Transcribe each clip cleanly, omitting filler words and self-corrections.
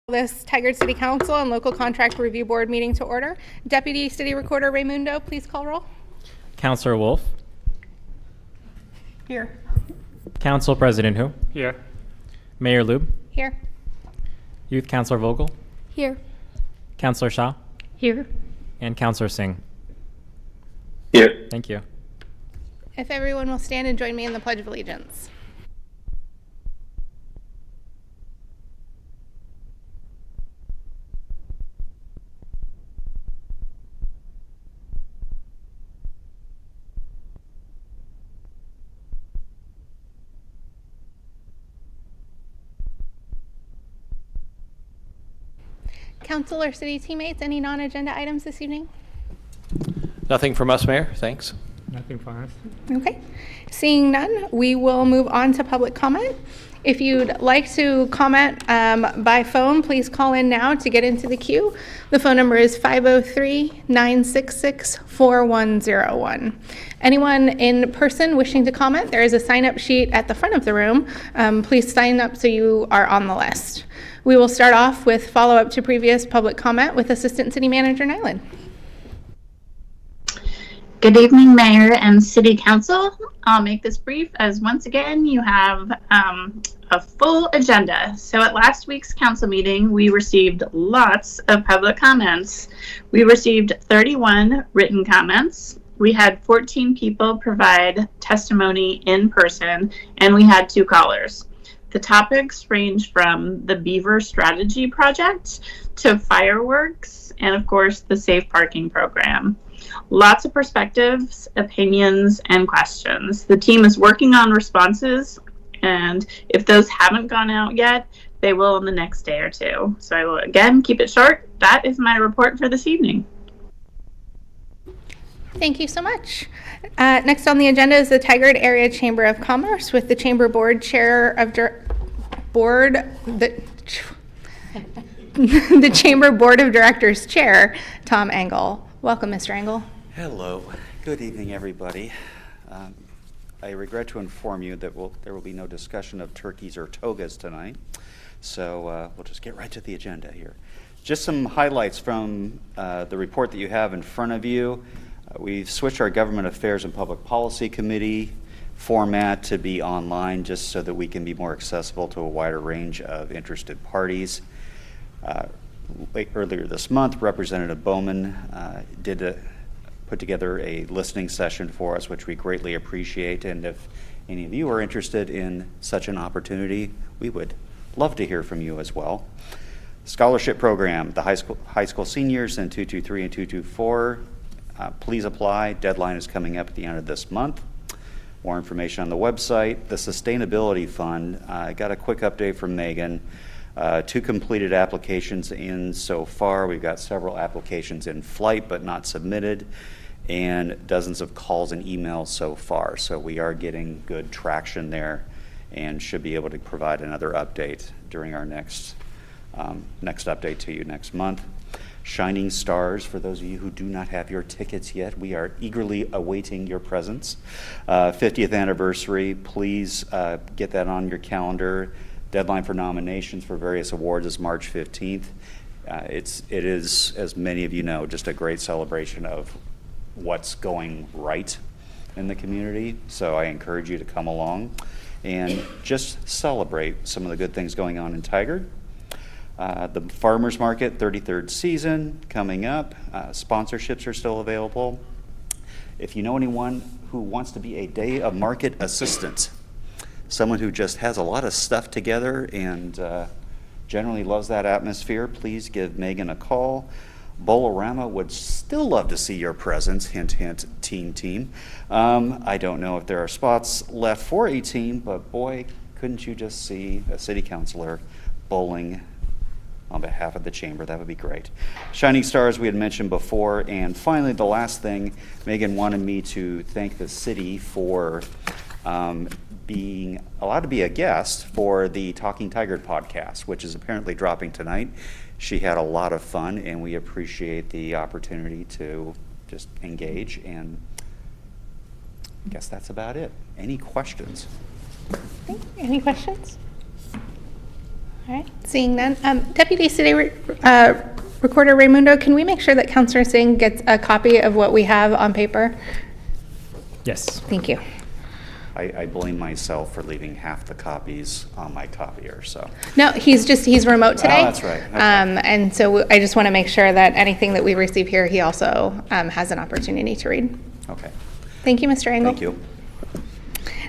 This Tigard City Council and Local Contract Review Board meeting to order. Deputy City Recorder Raymundo, please call roll. Councilor Wolf. Here. Council President Hu. Here. Mayor Lube. Here. Youth Councilor Vogel. Here. Councilor Shah. Here. And Councilor Singh. Here. Thank you. If everyone will stand and join me in the Pledge of Allegiance. Council or city teammates, any non-agenda items this evening? Nothing from us, Mayor. Thanks. Nothing for us. Okay. Seeing none, we will move on to public comment. If you'd like to comment by phone, please call in now to get into the queue. The phone number is 503-966-4101. Anyone in person wishing to comment, there is a sign-up sheet at the front of the room. Please sign up so you are on the list. We will start off with follow-up to previous public comment with Assistant City Manager Nyland. Good evening, Mayor and City Council. I'll make this brief as once again you have a full agenda. So at last week's council meeting, we received lots of public comments. We received 31 written comments. We had 14 people provide testimony in person, and we had 2 callers. The topics range from the Beaver Strategy Project to fireworks and, of course, the Safe Parking Program. Lots of perspectives, opinions, and questions. The team is working on responses, and if those haven't gone out yet, they will in the next day or 2. So I will, again, keep it short. That is my report for this evening. Thank you so much. Next on the agenda is the Tigard Area Chamber of Commerce with the Chamber Board Chair of the Chamber Board of Directors Chair, Tom Engel. Welcome, Mr. Engel. Hello. Good evening, everybody. I regret to inform you that there will be no discussion of turkeys or togas tonight, so we'll just get right to the agenda here. Just some highlights from the report that you have in front of you. We've switched our Government Affairs and Public Policy Committee format to be online just so that we can be more accessible to a wider range of interested parties. Earlier this month, Representative Bowman put together a listening session for us, which we greatly appreciate. And if any of you are interested in such an opportunity, we would love to hear from you as well. Scholarship program, the high school seniors in 223 and 224. Please apply. Deadline is coming up at the end of this month. More information on the website. The Sustainability Fund. I got a quick update from Megan. 2 completed applications in so far. We've got several applications in flight but not submitted, and dozens of calls and emails so far. So we are getting good traction there and should be able to provide another update during our next update to you next month. Shining Stars, for those of you who do not have your tickets yet, we are eagerly awaiting your presence. 50th anniversary, please get that on your calendar. Deadline for nominations for various awards is March 15th. It is, as many of you know, just a great celebration of what's going right in the community. So I encourage you to come along and just celebrate some of the good things going on in Tigard. The Farmers Market 33rd season coming up. Sponsorships are still available. If you know anyone who wants to be a day of market assistant, someone who just has a lot of stuff together and generally loves that atmosphere, please give Megan a call. Bolorama would still love to see your presence, hint, hint, team. I don't know if there are spots left for a team, but boy, couldn't you just see a city councilor bowling on behalf of the chamber? That would be great. Shining Stars we had mentioned before. And finally, the last thing, Megan wanted me to thank the city for being allowed to be a guest for the Talking Tigard podcast, which is apparently dropping tonight. She had a lot of fun, and we appreciate the opportunity to just engage. And I guess that's about it. Any questions? Any questions? All right, seeing none. Deputy City Recorder Raimundo, can we make sure that Counselor Singh gets a copy of what we have on paper? Yes. Thank you. I blame myself for leaving half the copies on my copier, so. No, he's remote today. Oh, that's right. Okay. And so I just want to make sure that anything that we receive here, he also has an opportunity to read. Okay, Thank you, Mr. Engel. thank you.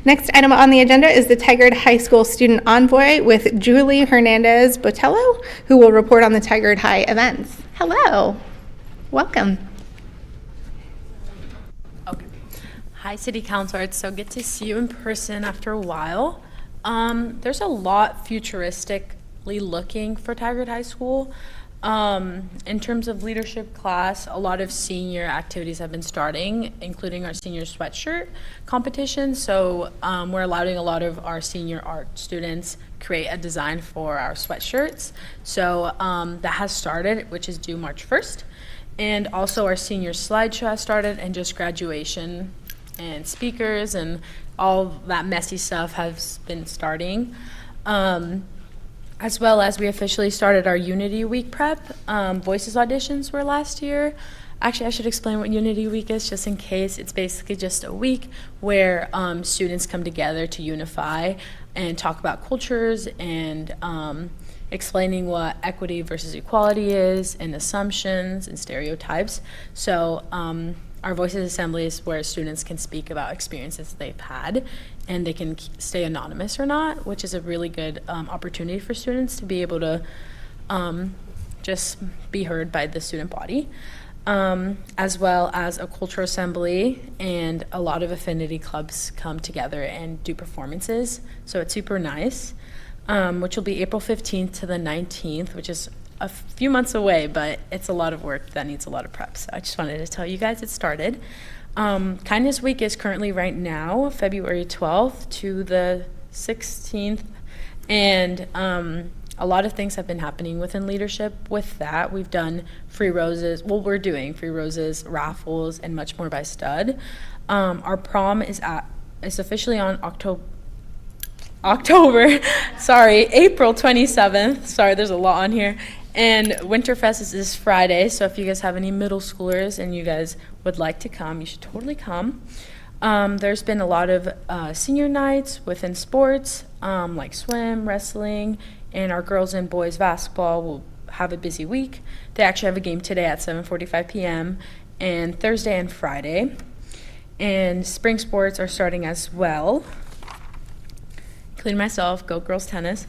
Next item on the agenda is the Tigard High School Student Envoy with Julie Hernandez Botello, who will report on the Tigard High events. Hello. Welcome. Okay. Hi, City Council. It's so good to see you in person after a while. There's a lot futuristically looking for Tigard High School. In terms of leadership class, a lot of senior activities have been starting, including our senior sweatshirt competition. So we're allowing a lot of our senior art students create a design for our sweatshirts. So that has started, which is due March 1st. And also our senior slideshow has started, and just graduation and speakers and all that messy stuff has been starting. As well as we officially started our Unity Week prep. Voices auditions were last year. Actually, I should explain what Unity Week is, just in case. It's basically just a week where students come together to unify and talk about cultures and explaining what equity versus equality is, and assumptions and stereotypes. So our Voices Assembly is where students can speak about experiences they've had, and they can stay anonymous or not, which is a really good opportunity for students to be able to just be heard by the student body, as well as a cultural assembly, and a lot of affinity clubs come together and do performances. So it's super nice, which will be April 15th to the 19th, which is a few months away, but it's a lot of work that needs a lot of prep. So I just wanted to tell you guys it started. Kindness Week is currently right now, February 12th to the 16th. And a lot of things have been happening within leadership with that. We've done free roses. Well, we're doing free roses, raffles, and much more by stud. Our prom is officially on April 27th. Sorry, there's a lot on here. And Winterfest is this Friday, so if you guys have any middle schoolers and you guys would like to come, you should totally come. There's been a lot of senior nights within sports, like swim, wrestling, and our girls and boys basketball will have a busy week. They actually have a game today at 7:45 p.m. and Thursday and Friday. And spring sports are starting as well, including myself, Go Girls Tennis.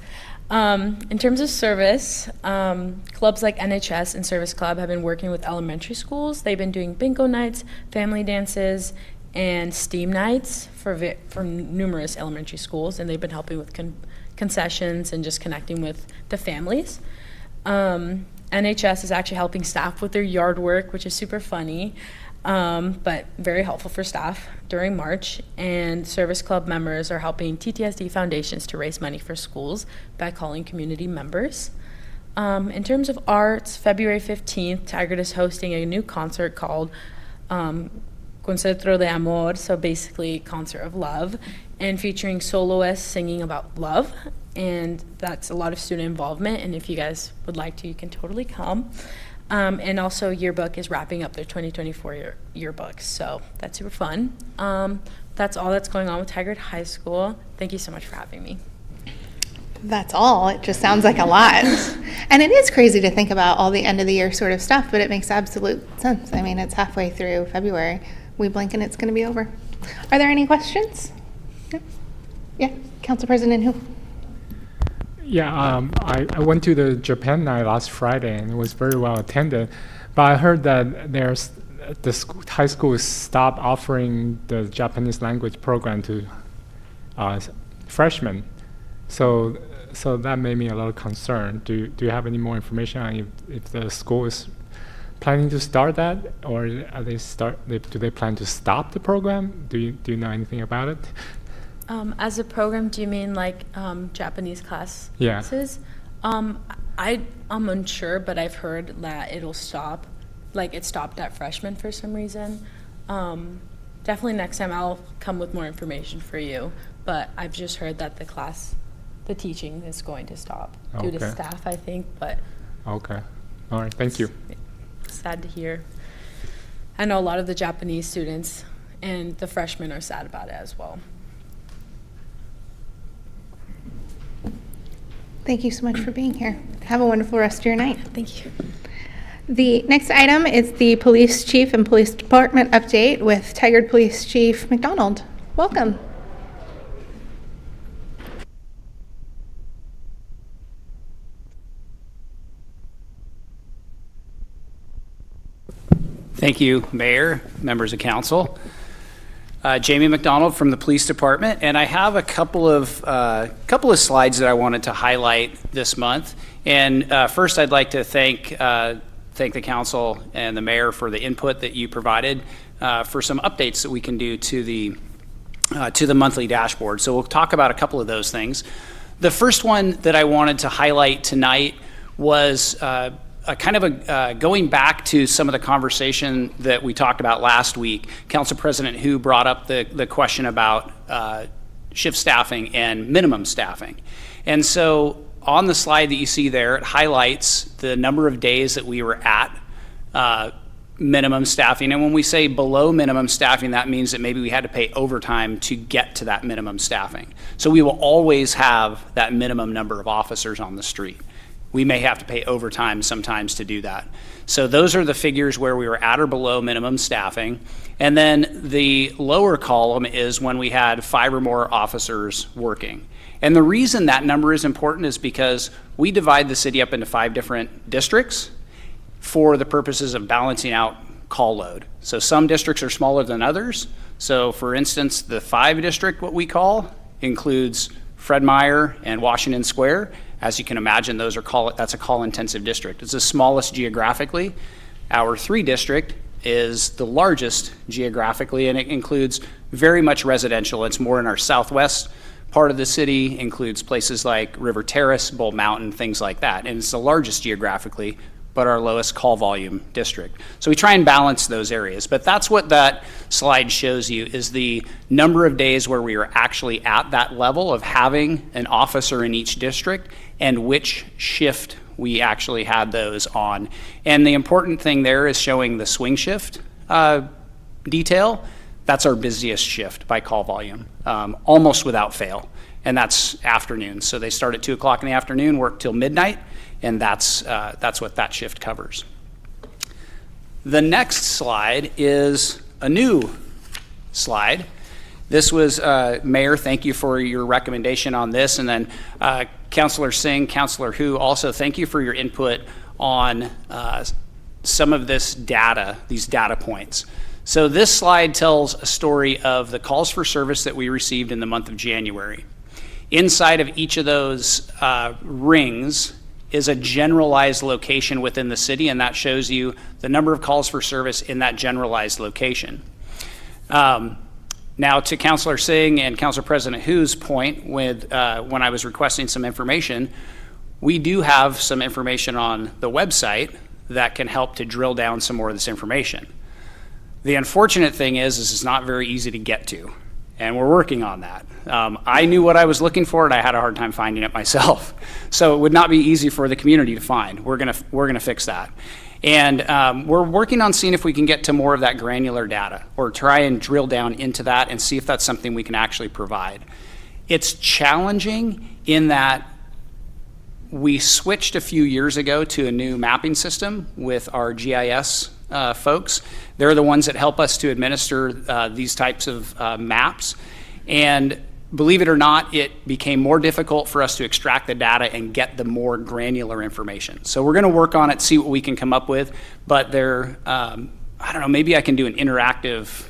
In terms of service, clubs like NHS and Service Club have been working with elementary schools. They've been doing bingo nights, family dances, and STEAM nights for numerous elementary schools, and they've been helping with concessions and just connecting with the families. NHS is actually helping staff with their yard work, which is super funny, but very helpful for staff during March. And Service Club members are helping TTSD foundations to raise money for schools by calling community members. In terms of arts, February 15th, Tigard is hosting a new concert called Concerto de Amor, so basically concert of love, and featuring soloists singing about love. And that's a lot of student involvement, and if you guys would like to, you can totally come. And also Yearbook is wrapping up their 2024 yearbooks, so that's super fun. That's all that's going on with Tigard High School. Thank you so much for having me. That's all. It just sounds like a lot. And it is crazy to think about all the end of the year sort of stuff, but it makes absolute sense. I mean, it's halfway through February. We blink and it's going to be over. Are there any questions? No? Yeah, Council President Hu. Yeah, I went to the Japan night last Friday and it was very well attended. But I heard that high schools stopped offering the Japanese language program to freshmen. So that made me a little concerned. Do you have any more information on if the school is planning to start that, or do they plan to stop the program? Do you know anything about it? As a program, do you mean like Japanese classes? Yeah. I'm unsure, but I've heard that it'll stop. Like it stopped at freshmen for some reason. Definitely next time I'll come with more information for you. But I've just heard that the teaching is going to stop due to Okay. staff, I think, but Okay. All right. Thank you. sad to hear. I know a lot of the Japanese students and the freshmen are sad about it as well. Thank you so much for being here. Have a wonderful rest of your night. Thank you. The next item is the police chief and police department update with Tigard Police Chief McDonald. Welcome. Thank you, Mayor, members of council. Jamie McDonald from the Police Department, and I have a couple of slides that I wanted to highlight this month. And first, I'd like to thank the council and the mayor for the input that you provided for some updates that we can do to the monthly dashboard. So we'll talk about a couple of those things. The first one that I wanted to highlight tonight was going back to some of the conversation that we talked about last week. Council President Hu brought up the question about shift staffing and minimum staffing. And so on the slide that you see there, it highlights the number of days that we were at minimum staffing. And when we say below minimum staffing, that means that maybe we had to pay overtime to get to that minimum staffing. So we will always have that minimum number of officers on the street. We may have to pay overtime sometimes to do that. So those are the figures where we were at or below minimum staffing. And then the lower column is when we had 5 or more officers working. And the reason that number is important is because we divide the city up into 5 different districts for the purposes of balancing out call load. So some districts are smaller than others. So for instance, the 5 district, what we call, includes Fred Meyer and Washington Square. As you can imagine, that's a call-intensive district. It's the smallest geographically. Our 3 district is the largest geographically, and it includes very much residential. It's more in our southwest part of the city, includes places like River Terrace, Bull Mountain, things like that. And it's the largest geographically, but our lowest call volume district. So we try and balance those areas. But that's what that slide shows you, is the number of days where we are actually at that level of having an officer in each district and which shift we actually had those on. And the important thing there is showing the swing shift detail. That's our busiest shift by call volume, almost without fail. And that's afternoon. So they start at 2 o'clock in the afternoon, work till midnight, and that's what that shift covers. The next slide is a new slide. This was, Mayor, thank you for your recommendation on this. And then Councilor Singh, Councilor Hu, also thank you for your input on some of this data, these data points. So this slide tells a story of the calls for service that we received in the month of January. Inside of each of those rings is a generalized location within the city, and that shows you the number of calls for service in that generalized location. Now, to Councilor Singh and Council President Hu's point with when I was requesting some information, we do have some information on the website that can help to drill down some more of this information. The unfortunate thing is it's not very easy to get to, and we're working on that. I knew what I was looking for, and I had a hard time finding it myself. So it would not be easy for the community to find. We're gonna fix that. And we're working on seeing if we can get to more of that granular data or try and drill down into that and see if that's something we can actually provide. It's challenging in that we switched a few years ago to a new mapping system with our GIS folks. They're the ones that help us to administer these types of maps. And believe it or not, it became more difficult for us to extract the data and get the more granular information. So we're going to work on it, see what we can come up with. But I don't know, maybe I can do an interactive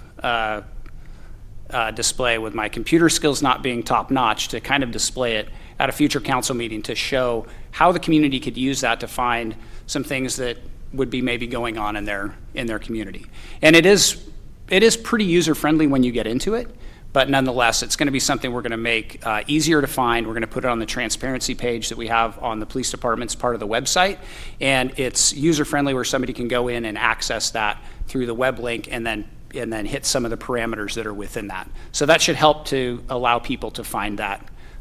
display with my computer skills not being top notch to kind of display it at a future council meeting to show how the community could use that to find some things that would be maybe going on in their community. And it is pretty user friendly when you get into it. But nonetheless, it's going to be something we're going to make easier to find. We're going to put it on the transparency page that we have on the police department's part of the website. And it's user-friendly where somebody can go in and access that through the web link and then hit some of the parameters that are within that. So that should help to allow people to find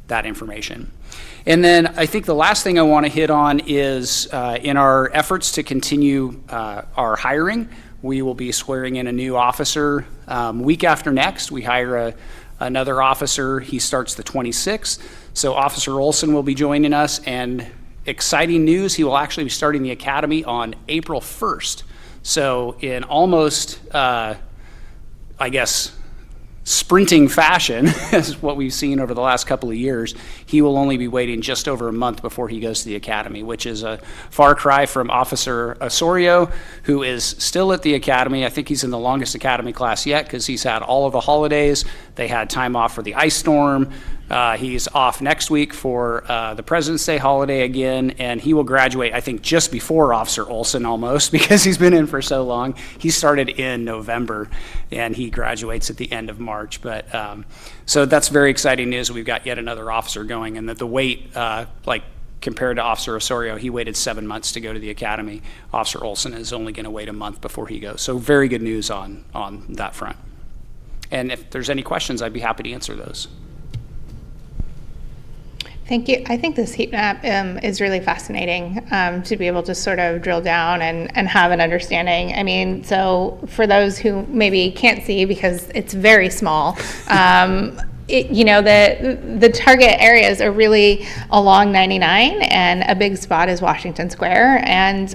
that information. And then I think the last thing I want to hit on is in our efforts to continue our hiring, we will be swearing in a new officer week after next. We hire another officer. He starts the 26th. So Officer Olson will be joining us, and exciting news, he will actually be starting the academy on April 1st. So in almost, I guess, sprinting fashion, as what we've seen over the last couple of years, he will only be waiting just over a month before he goes to the academy, which is a far cry from Officer Osorio, who is still at the academy. I think he's in the longest academy class yet because he's had all of the holidays. They had time off for the ice storm. He's off next week for the President's Day holiday again, and he will graduate, I think, just before Officer Olson almost, because he's been in for so long. He started in November, and he graduates at the end of March. But so that's very exciting news. We've got yet another officer going, and that the wait, like compared to Officer Osorio, he waited 7 months to go to the academy. Officer Olson is only going to wait a month before he goes. So very good news on that front. And if there's any questions, I'd be happy to answer those. Thank you. I think this heat map is really fascinating to be able to sort of drill down and have an understanding. I mean, so for those who maybe can't see because it's very small, the target areas are really along 99, and a big spot is Washington Square and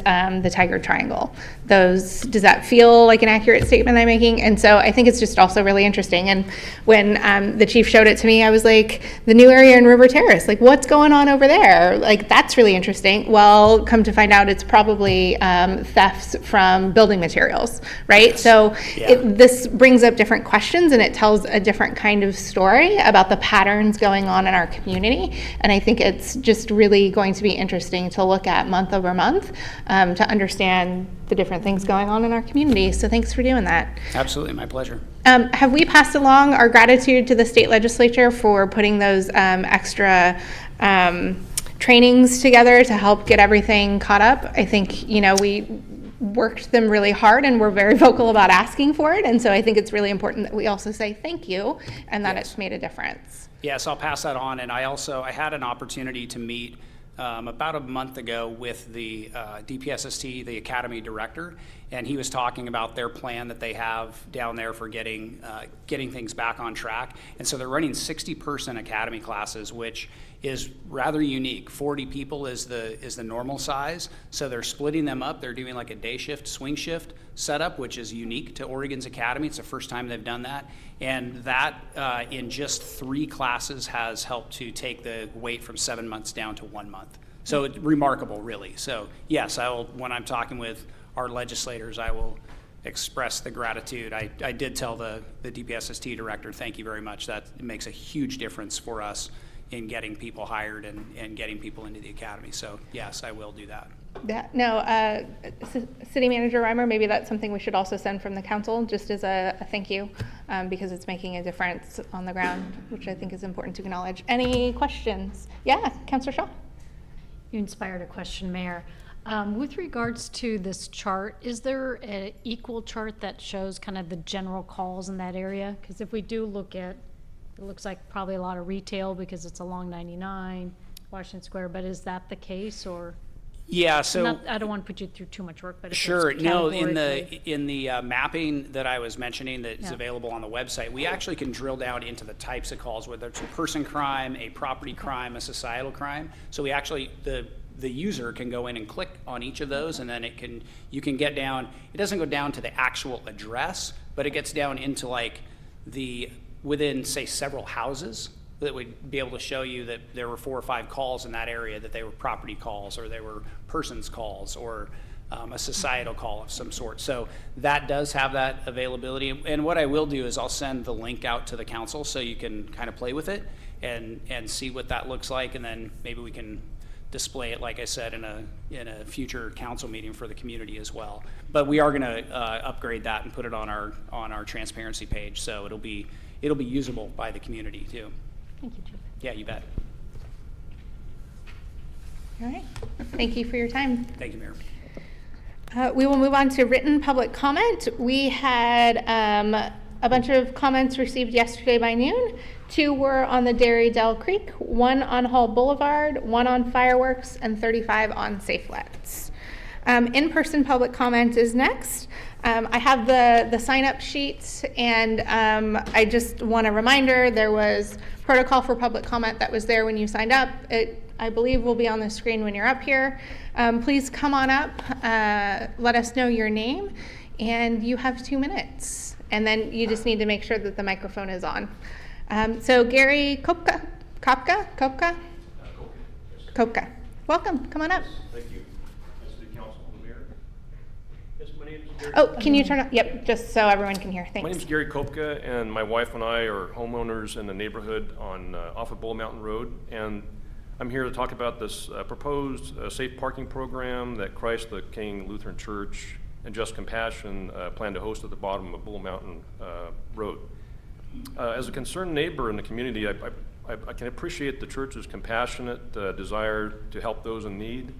the Tiger Triangle. Does that feel like an accurate statement I'm making? And so I think it's just also really interesting. And when the chief showed it to me, I was like, the new area in River Terrace, like what's going on over there? Like, that's really interesting. Well, come to find out, it's probably thefts from building materials, right? Yes. So Yeah. this brings up different questions, and it tells a different kind of story about the patterns going on in our community. And I think it's just really going to be interesting to look at month over month to understand the different things going on in our community. So thanks for doing that. Absolutely, my pleasure. Have we passed along our gratitude to the state legislature for putting those extra trainings together to help get everything caught up? I think, we worked them really hard, and we're very vocal about asking for it. And so I think it's really important that we also say thank you and that it's made a difference. Yes, I'll pass that on. And I had an opportunity to meet about a month ago with the DPSST, the Academy Director, and he was talking about their plan that they have down there for getting things back on track. And so they're running 60-person Academy classes, which is rather unique. 40 people is the normal size. So they're splitting them up. They're doing like a day shift, swing shift setup, which is unique to Oregon's Academy. It's the first time they've done that. And that in just 3 classes has helped to take the wait from 7 months down to 1 month. So it's remarkable, really. So yes, when I'm talking with our legislators, I will express the gratitude. I did tell the DPSST director, thank you very much. That makes a huge difference for us in getting people hired and getting people into the academy. So yes, I will do that. Yeah, no, City Manager Reimer, maybe that's something we should also send from the council, just as a thank you, because it's making a difference on the ground, which I think is important to acknowledge. Any questions? Yeah, Councilor Shaw. You inspired a question, Mayor. With regards to this chart, is there an equal chart that shows kind of the general calls in that area? Because if we do look at, it looks like probably a lot of retail because it's along 99, Washington Square, but is that the case, or? Yeah, so I don't want to put you through too much work, but sure. No, in categorically- the mapping that I was mentioning that is Yeah. available on the website, we actually can drill down into the types of calls, whether it's a person crime, a property crime, a societal crime. So we actually the user can go in and click on each of those, and then you can get down. It doesn't go down to the actual address, but it gets down into like within say several houses that would be able to show you that there were 4 or 5 calls in that area, that they were property calls, or they were persons calls, or a societal call of some sort. So that does have that availability. And what I will do is I'll send the link out to the council so you can kind of play with it and see what that looks like, and then maybe we can display it, like I said, in a future council meeting for the community as well. But we are going to upgrade that and put it on our transparency page, so it'll be usable by the community too. Thank you, Chief. Yeah, you bet. All right, thank you for your time. Thank you, Mayor. We will move on to written public comment. We had A bunch of comments received yesterday by noon. 2 were on the Dairy Dell Creek, 1 on Hall Boulevard, 1 on fireworks, and 35 on safe lets. In-person public comment is next. I have the sign-up sheets, and I just want a reminder, there was protocol for public comment that was there when you signed up. It, I believe, will be on the screen when you're up here. Please come on up, let us know your name, and you have 2 minutes. And then you just need to make sure that the microphone is on. So Gary Kopka, welcome, come on up. Thank you. City Council, Mayor. Yes, my name is Gary. Oh, can you turn up? Yep, just so everyone can hear. Thanks. My name is Gary Kopka, and my wife and I are homeowners in the neighborhood on off of Bull Mountain Road, and I'm here to talk about this proposed safe parking program that Christ the King Lutheran Church and Just Compassion plan to host at the bottom of Bull Mountain Road. As a concerned neighbor in the community, I can appreciate the church's compassionate desire to help those in need.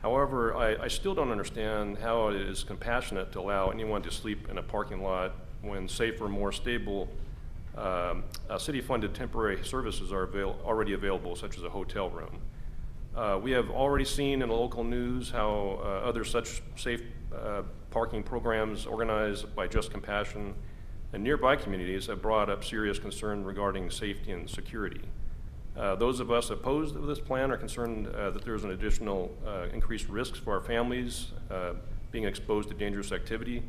However, I still don't understand how it is compassionate to allow anyone to sleep in a parking lot when safer, more stable, city-funded temporary services are already available, such as a hotel room. We have already seen in the local news how other such safe parking programs organized by Just Compassion and nearby communities have brought up serious concern regarding safety and security. Those of us opposed to this plan are concerned that there's an additional increased risks for our families being exposed to dangerous activity.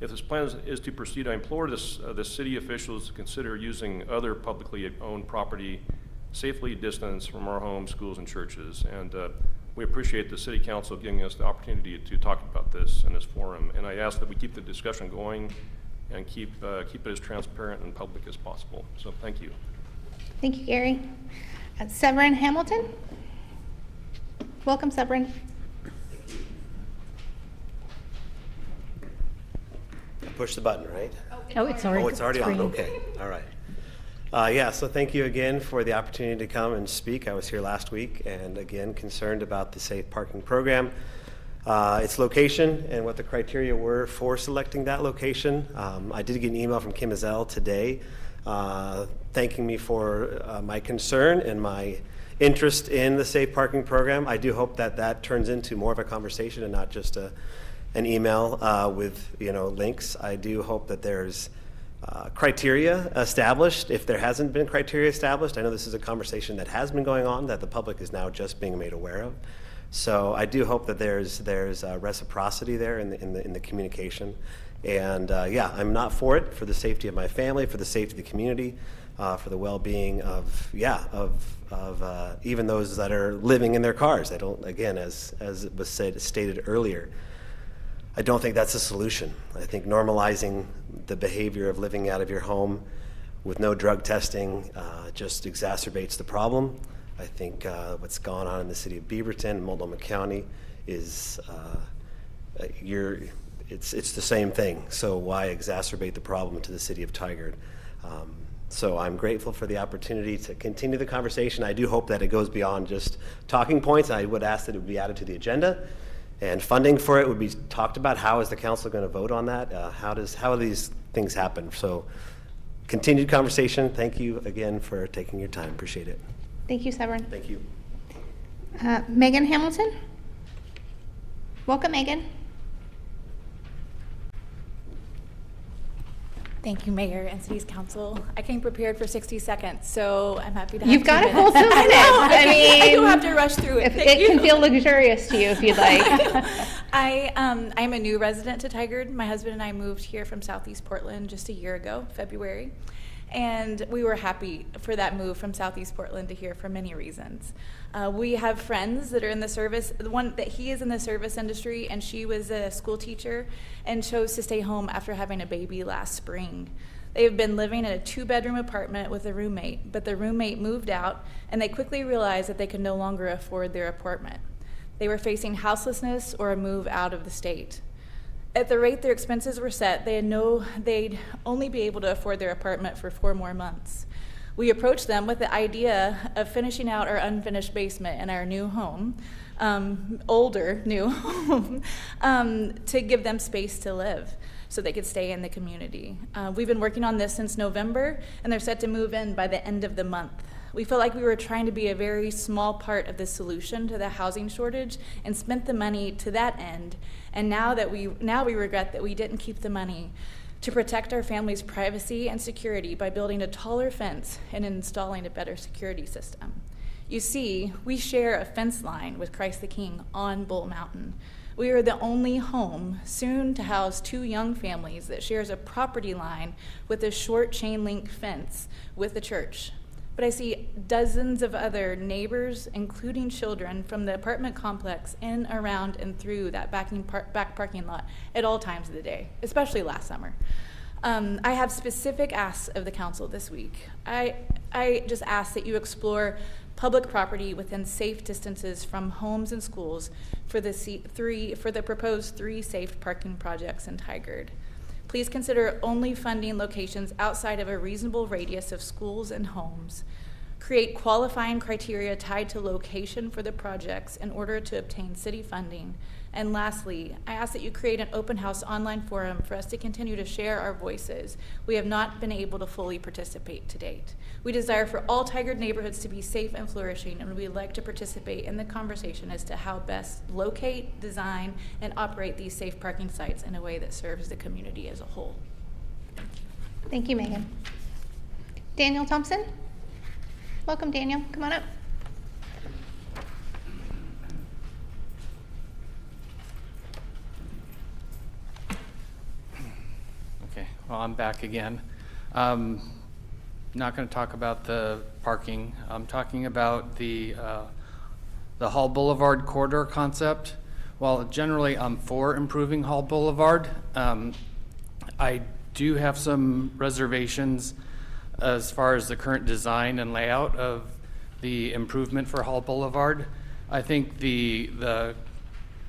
If this plan is to proceed, I implore the city officials to consider using other publicly owned property safely distanced from our homes, schools, and churches. And we appreciate the City Council giving us the opportunity to talk about this in this forum. And I ask that we keep the discussion going and keep it as transparent and public as possible. So thank you. Thank you, Gary. Severin Hamilton. Welcome, Severin. Push the button, right? Oh, it's already. Oh, it's already on, green. okay, all right. Yeah, so thank you again for the opportunity to come and speak. I was here last week, and again, concerned about the safe parking program, its location, and what the criteria were for selecting that location. I did get an email from Kim Azell today thanking me for my concern and my interest in the safe parking program. I do hope that that turns into more of a conversation and not just an email with links. I do hope that there's criteria established. If there hasn't been criteria established, I know this is a conversation that has been going on that the public is now just being made aware of. So I do hope that there's reciprocity there in the communication. And yeah, I'm not for it, for the safety of my family, for the safety of the community, for the well-being of even those that are living in their cars. I don't, again, as it was stated earlier, I don't think that's a solution. I think normalizing the behavior of living out of your home with no drug testing just exacerbates the problem. I think what's gone on in the city of Beaverton, Multnomah County, is it's the same thing. So why exacerbate the problem to the city of Tigard? So I'm grateful for the opportunity to continue the conversation. I do hope that it goes beyond just talking points. I would ask that it would be added to the agenda. And funding for it would be talked about. How is the council going to vote on that? How do these things happen? So continued conversation. Thank you again for taking your time. Appreciate it. Thank you, Severin. Thank you. Megan Hamilton. Welcome, Megan. Thank you, Mayor and City's Council. I came prepared for 60 seconds, so I'm happy to have You've 2 got a minutes. full 2 minutes. I mean, I do have to rush through it. If Thank it can you. feel luxurious to you if you'd like. I'm a new resident to Tigard. My husband and I moved here from Southeast Portland just a year ago, February. And we were happy for that move from Southeast Portland to here for many reasons. We have friends that are in the service, the one that he is in the service industry, and she was a school teacher and chose to stay home after having a baby last spring. They have been living in a 2-bedroom apartment with a roommate, but the roommate moved out, and they quickly realized that they could no longer afford their apartment. They were facing houselessness or a move out of the state. At the rate their expenses were set, they know they'd only be able to afford their apartment for 4 more months. We approached them with the idea of finishing out our unfinished basement in our new home, older, new home, to give them space to live so they could stay in the community. We've been working on this since November, and they're set to move in by the end of the month. We felt like we were trying to be a very small part of the solution to the housing shortage and spent the money to that end. And now we regret that we didn't keep the money to protect our family's privacy and security by building a taller fence and installing a better security system. You see, we share a fence line with Christ the King on Bull Mountain. We are the only home soon to house 2 young families that shares a property line with a short chain link fence with the church. But I see dozens of other neighbors, including children, from the apartment complex in, around, and through that back parking lot at all times of the day, especially last summer. I have specific asks of the council this week. I just ask that you explore public property within safe distances from homes and schools for the proposed 3 safe parking projects in Tigard. Please consider only funding locations outside of a reasonable radius of schools and homes. Create qualifying criteria tied to location for the projects in order to obtain city funding. And lastly, I ask that you create an open house online forum for us to continue to share our voices. We have not been able to fully participate to date. We desire for all Tigard neighborhoods to be safe and flourishing, and we'd like to participate in the conversation as to how best locate, design, and operate these safe parking sites in a way that serves the community as a whole. Thank you, Megan. Daniel Thompson? Welcome, Daniel. Come on up. Okay, well, I'm back again. Not going to talk about the parking. I'm talking about the Hall Boulevard corridor concept. While generally I'm for improving Hall Boulevard, I do have some reservations as far as the current design and layout of the improvement for Hall Boulevard. I think the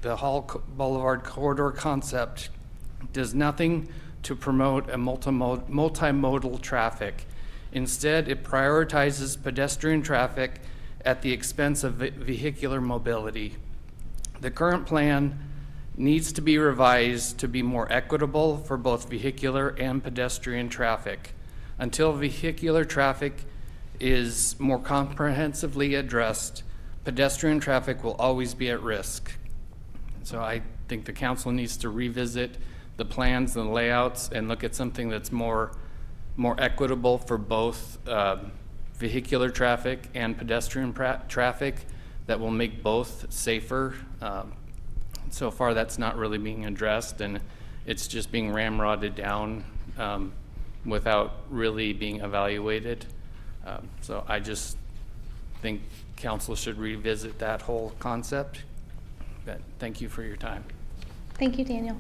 Hall Boulevard corridor concept does nothing to promote a multimodal traffic. Instead, it prioritizes pedestrian traffic at the expense of vehicular mobility. The current plan needs to be revised to be more equitable for both vehicular and pedestrian traffic. Until vehicular traffic is more comprehensively addressed, pedestrian traffic will always be at risk. So I think the council needs to revisit the plans and layouts and look at something that's more equitable for both vehicular traffic and pedestrian traffic that will make both safer. So far that's not really being addressed, and it's just being ramrodded down without really being evaluated. So I just think council should revisit that whole concept. But thank you for your time. Thank you, Daniel.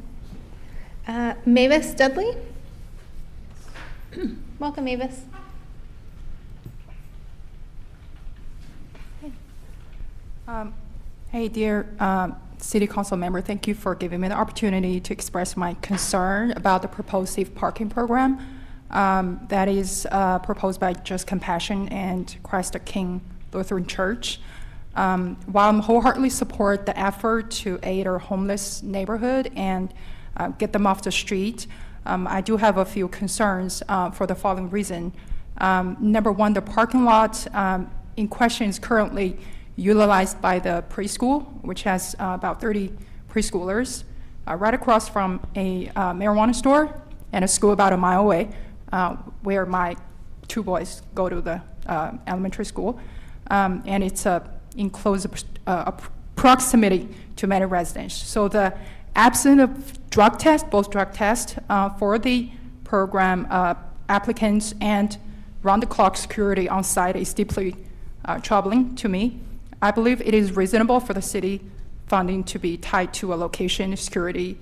Mavis Dudley? Welcome, Mavis. Hey, dear City Council member, thank you for giving me the opportunity to express my concern about the proposed safe parking program that is proposed by Just Compassion and Christ the King Lutheran Church. While I wholeheartedly support the effort to aid our homeless neighborhood and get them off the street, I do have a few concerns for the following reason. Number one, the parking lot in question is currently utilized by the preschool, which has about 30 preschoolers, right across from a marijuana store and a school about a mile away, where my 2 boys go to the elementary school. And it's in close proximity to many residents. So the absence of drug test, both drug tests for the program applicants and round-the-clock security on site is deeply troubling to me. I believe it is reasonable for the city funding to be tied to a location security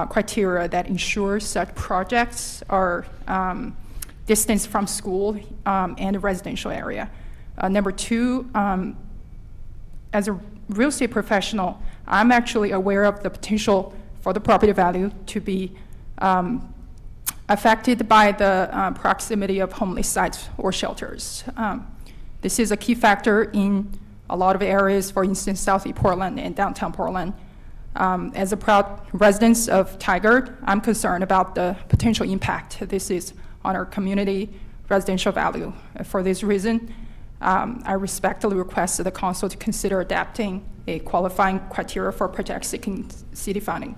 criteria that ensures such projects are distanced from school and a residential area. Number two, as a real estate professional, I'm actually aware of the potential for the property value to be affected by the proximity of homeless sites or shelters. This is a key factor in a lot of areas, for instance, Southeast Portland and downtown Portland. As a proud resident of Tigard, I'm concerned about the potential impact this is on our community residential value. For this reason, I respectfully request the council to consider adapting a qualifying criteria for project seeking city funding.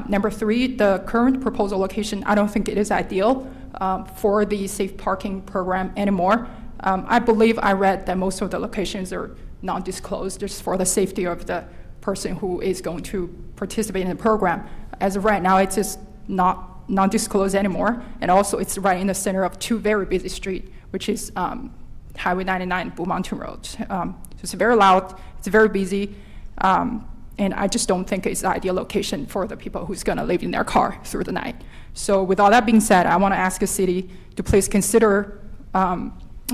Number 3, the current proposal location, I don't think it is ideal for the safe parking program anymore. I believe I read that most of the locations are non-disclosed just for the safety of the person who is going to participate in the program. As of right now, it's just not non-disclosed anymore. And also it's right in the center of 2 very busy streets, which is Highway 99 and Blue Mountain Road. So it's very loud, it's very busy, and I just don't think it's the ideal location for the people who's gonna live in their car through the night. So with all that being said, I wanna ask the city to please consider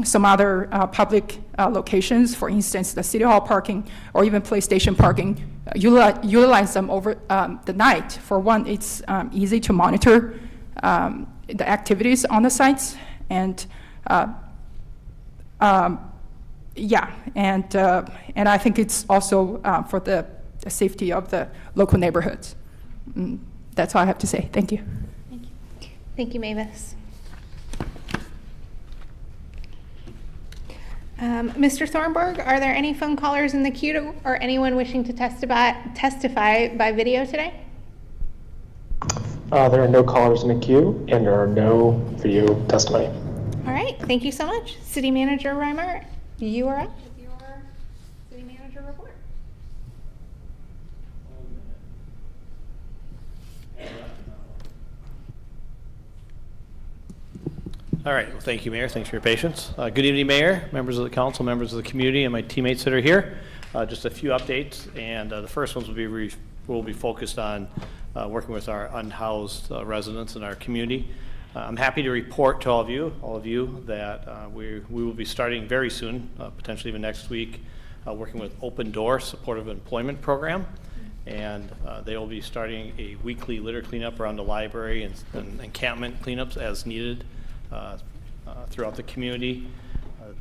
some other public locations, for instance, the City Hall parking or even police station parking, utilize them over the night. For one, it's easy to monitor the activities on the sites, and yeah, and I think it's also for the safety of the local neighborhoods. That's all I have to say. Thank you. Thank you, Mavis. Mr. Thornburg, are there any phone callers in the queue or anyone wishing to testify by video today? There are no callers in the queue, and there are no video testimony. All right, thank you so much. City Manager Reimer, you are up with your City Manager report. All right, well, thank you, Mayor. Thanks for your patience. Good evening, Mayor, members of the council, members of the community, and my teammates that are here. Just a few updates, and the first ones will be focused on working with our unhoused residents in our community. I'm happy to report to all of you, that we will be starting very soon, potentially even next week, working with Open Door Supportive Employment Program. And they will be starting a weekly litter cleanup around the library and encampment cleanups as needed throughout the community.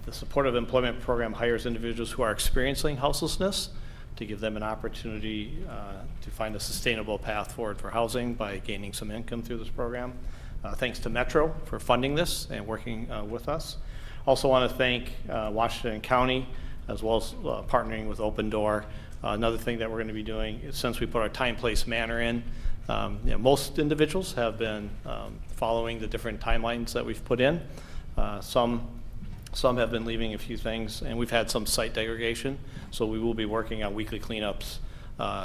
The Supportive Employment Program hires individuals who are experiencing houselessness to give them an opportunity to find a sustainable path forward for housing by gaining some income through this program. Thanks to Metro for funding this and working with us. Also want to thank Washington County as well as partnering with Open Door. Another thing that we're going to be doing is, since we put our time, place, manner in, most individuals have been following the different timelines that we've put in. Some have been leaving a few things, and we've had some site degradation, so we will be working on weekly cleanups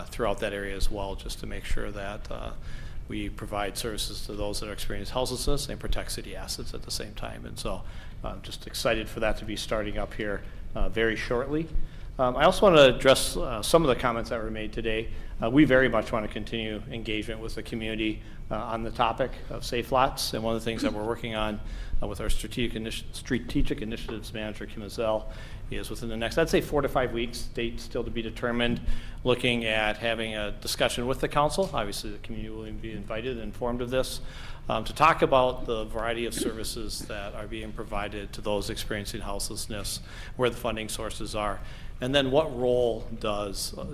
throughout that area as well, just to make sure that we provide services to those that are experiencing houselessness and protect city assets at the same time. And so I'm just excited for that to be starting up here very shortly. I also want to address some of the comments that were made today. We very much want to continue engagement with the community on the topic of safe lots. And one of the things that we're working on with our strategic initiatives manager, Kim Azell, is within the next, I'd say 4 to 5 weeks, date still to be determined, looking at having a discussion with the council. Obviously, the community will be invited and informed of this, to talk about the variety of services that are being provided to those experiencing houselessness, where the funding sources are, and then what role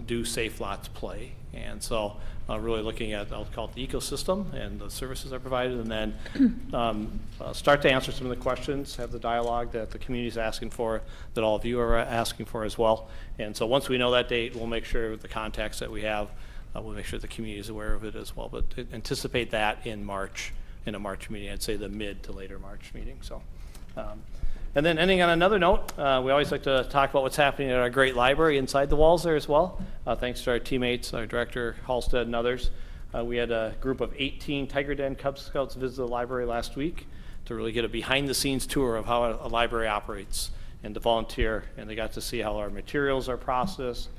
do safe lots play. And so really looking at, I'll call it the ecosystem and the services that are provided, and then start to answer some of the questions, have the dialogue that the community is asking for, that all of you are asking for as well. And so once we know that date, we'll make sure the contacts that we have, we'll make sure the community is aware of it as well. But anticipate that in March, in a March meeting. I'd say the mid to later March meeting. So. And then ending on another note, we always like to talk about what's happening at our great library inside the walls there as well. Thanks to our teammates, our director, Halstead, and others. We had a group of 18 Tiger Den Cub Scouts visit the library last week to really get a behind-the-scenes tour of how a library operates and to volunteer. And they got to see how our materials are processed,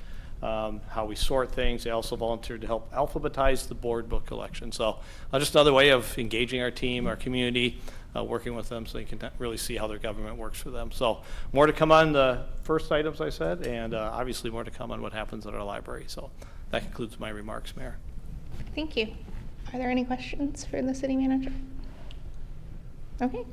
how we sort things. They also volunteered to help alphabetize the board book collection. So just another way of engaging our team, our community, working with them so they can really see how their government works for them. So more to come on the first items I said, and obviously more to come on what happens at our library. So that concludes my remarks, Mayor. Thank you. Are there any questions for the city manager? Okay.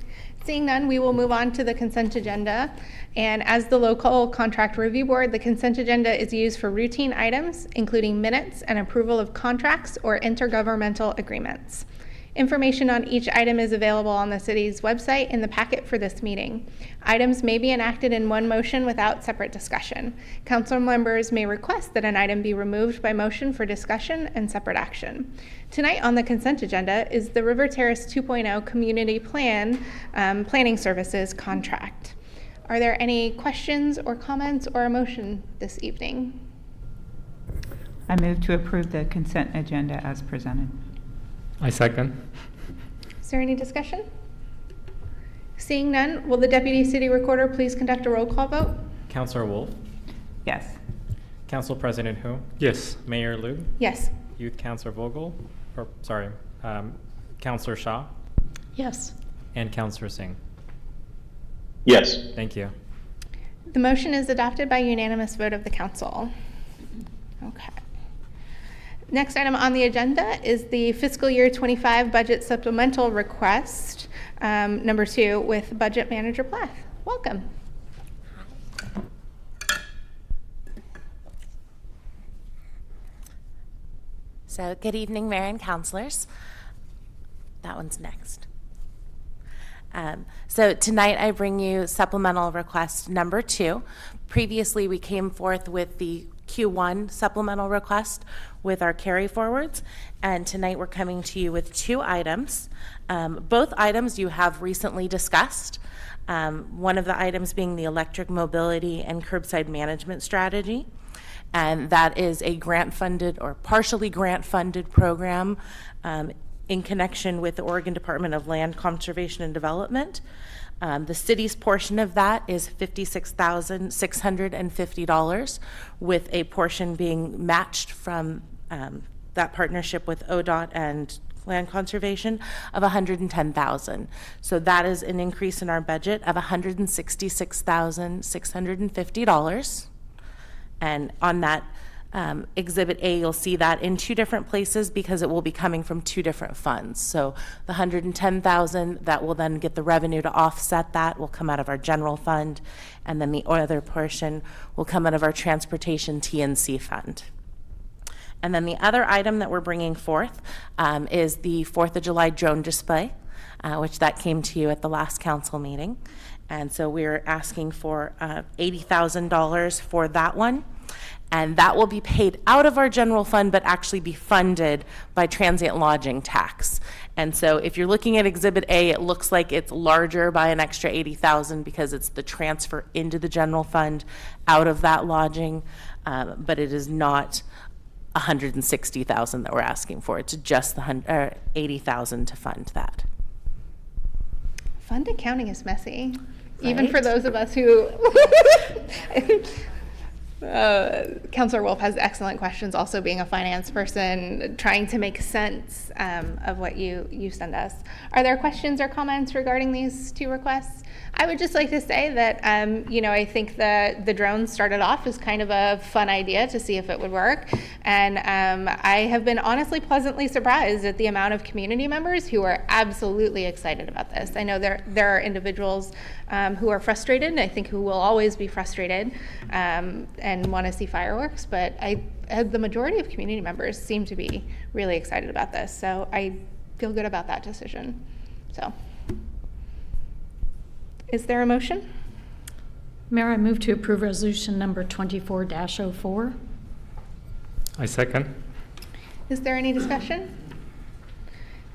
Seeing none, we will move on to the consent agenda. And as the local contract review board, the consent agenda is used for routine items, including minutes and approval of contracts or intergovernmental agreements. Information on each item is available on the city's website in the packet for this meeting. Items may be enacted in one motion without separate discussion. Council members may request that an item be removed by motion for discussion and separate action. Tonight on the consent agenda is the River Terrace 2.0 Community Plan Planning Services contract. Are there any questions or comments or a motion this evening? I move to approve the consent agenda as presented. I second. Is there any discussion? Seeing none, will the Deputy City Recorder please conduct a roll call vote? Councilor Wolf, Yes. Council President Hu, Yes. Mayor Lu, Yes. Youth Councilor Vogel, Councilor Shaw, Yes. and Councilor Singh. Yes. Thank you. The motion is adopted by unanimous vote of the council. Okay. Next item on the agenda is the fiscal year 25 budget supplemental request, number 2, with Budget Manager Plath. Welcome. So, good evening, Mayor and Councilors. That one's next. So tonight I bring you supplemental request number 2. Previously, we came forth with the Q1 supplemental request with our carry forwards, and tonight we're coming to you with 2 items. Both items you have recently discussed. One of the items being the electric mobility and curbside management strategy, and that is a grant-funded or partially grant-funded program in connection with the Oregon Department of Land Conservation and Development. The city's portion of that is $56,650, with a portion being matched from that partnership with ODOT and Land Conservation of $110,000. So that is an increase in our budget of $166,650. And on that Exhibit A, you'll see that in 2 different places because it will be coming from 2 different funds. So the $110,000 that will then get the revenue to offset that will come out of our general fund, and then the other portion will come out of our transportation TNC fund. And then the other item that we're bringing forth is the 4th of July drone display, which that came to you at the last council meeting. And so we're asking for $80,000 for that one. And that will be paid out of our general fund, but actually be funded by transient lodging tax. And so if you're looking at Exhibit A, it looks like it's larger by an extra $80,000 because it's the transfer into the general fund out of that lodging, but it is not $160,000 that we're asking for. It's just the $80,000 to fund that. Fund accounting is messy, even Right? for those of us who. Councilor Wolf has excellent questions, also being a finance person, trying to make sense of what you send us. Are there questions or comments regarding these 2 requests? I would just like to say that, I think the drone started off as kind of a fun idea to see if it would work. And I have been honestly pleasantly surprised at the amount of community members who are absolutely excited about this. I know there are individuals who are frustrated, I think who will always be frustrated and want to see fireworks, but the majority of community members seem to be really excited about this. So I feel good about that decision. So. Is there a motion? Mayor, I move to approve resolution number 24-04. I second. Is there any discussion?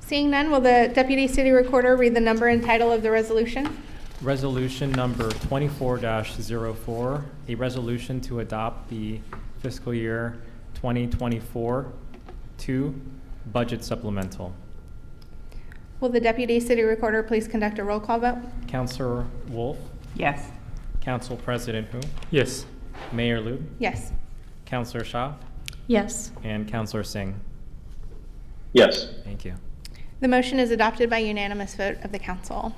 Seeing none, will the Deputy City Recorder read the number and title of the resolution? Resolution number 24-04, a resolution to adopt the fiscal year 2024-2 budget supplemental. Will the Deputy City Recorder please conduct a roll call vote? Councilor Wolf, Yes. Council President Hu, Yes. Mayor Lu, Yes. Councilor Shaw, Yes. and Councilor Singh. Yes. Thank you. The motion is adopted by unanimous vote of the council.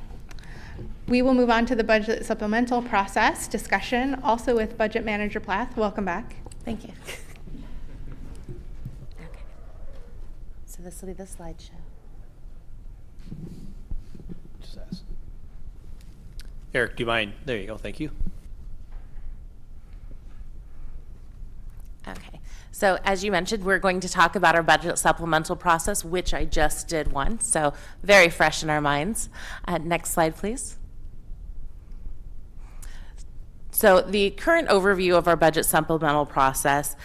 We will move on to the budget supplemental process discussion, also with Budget Manager Plath. Welcome back. Thank you. Okay. So this will be the slideshow. process. Eric, do you mind? There you go. Thank you. Okay. So as you mentioned, we're going to talk about our budget supplemental process, which I just did one, so very fresh in our minds. Next slide, please. So the current overview of our budget supplemental process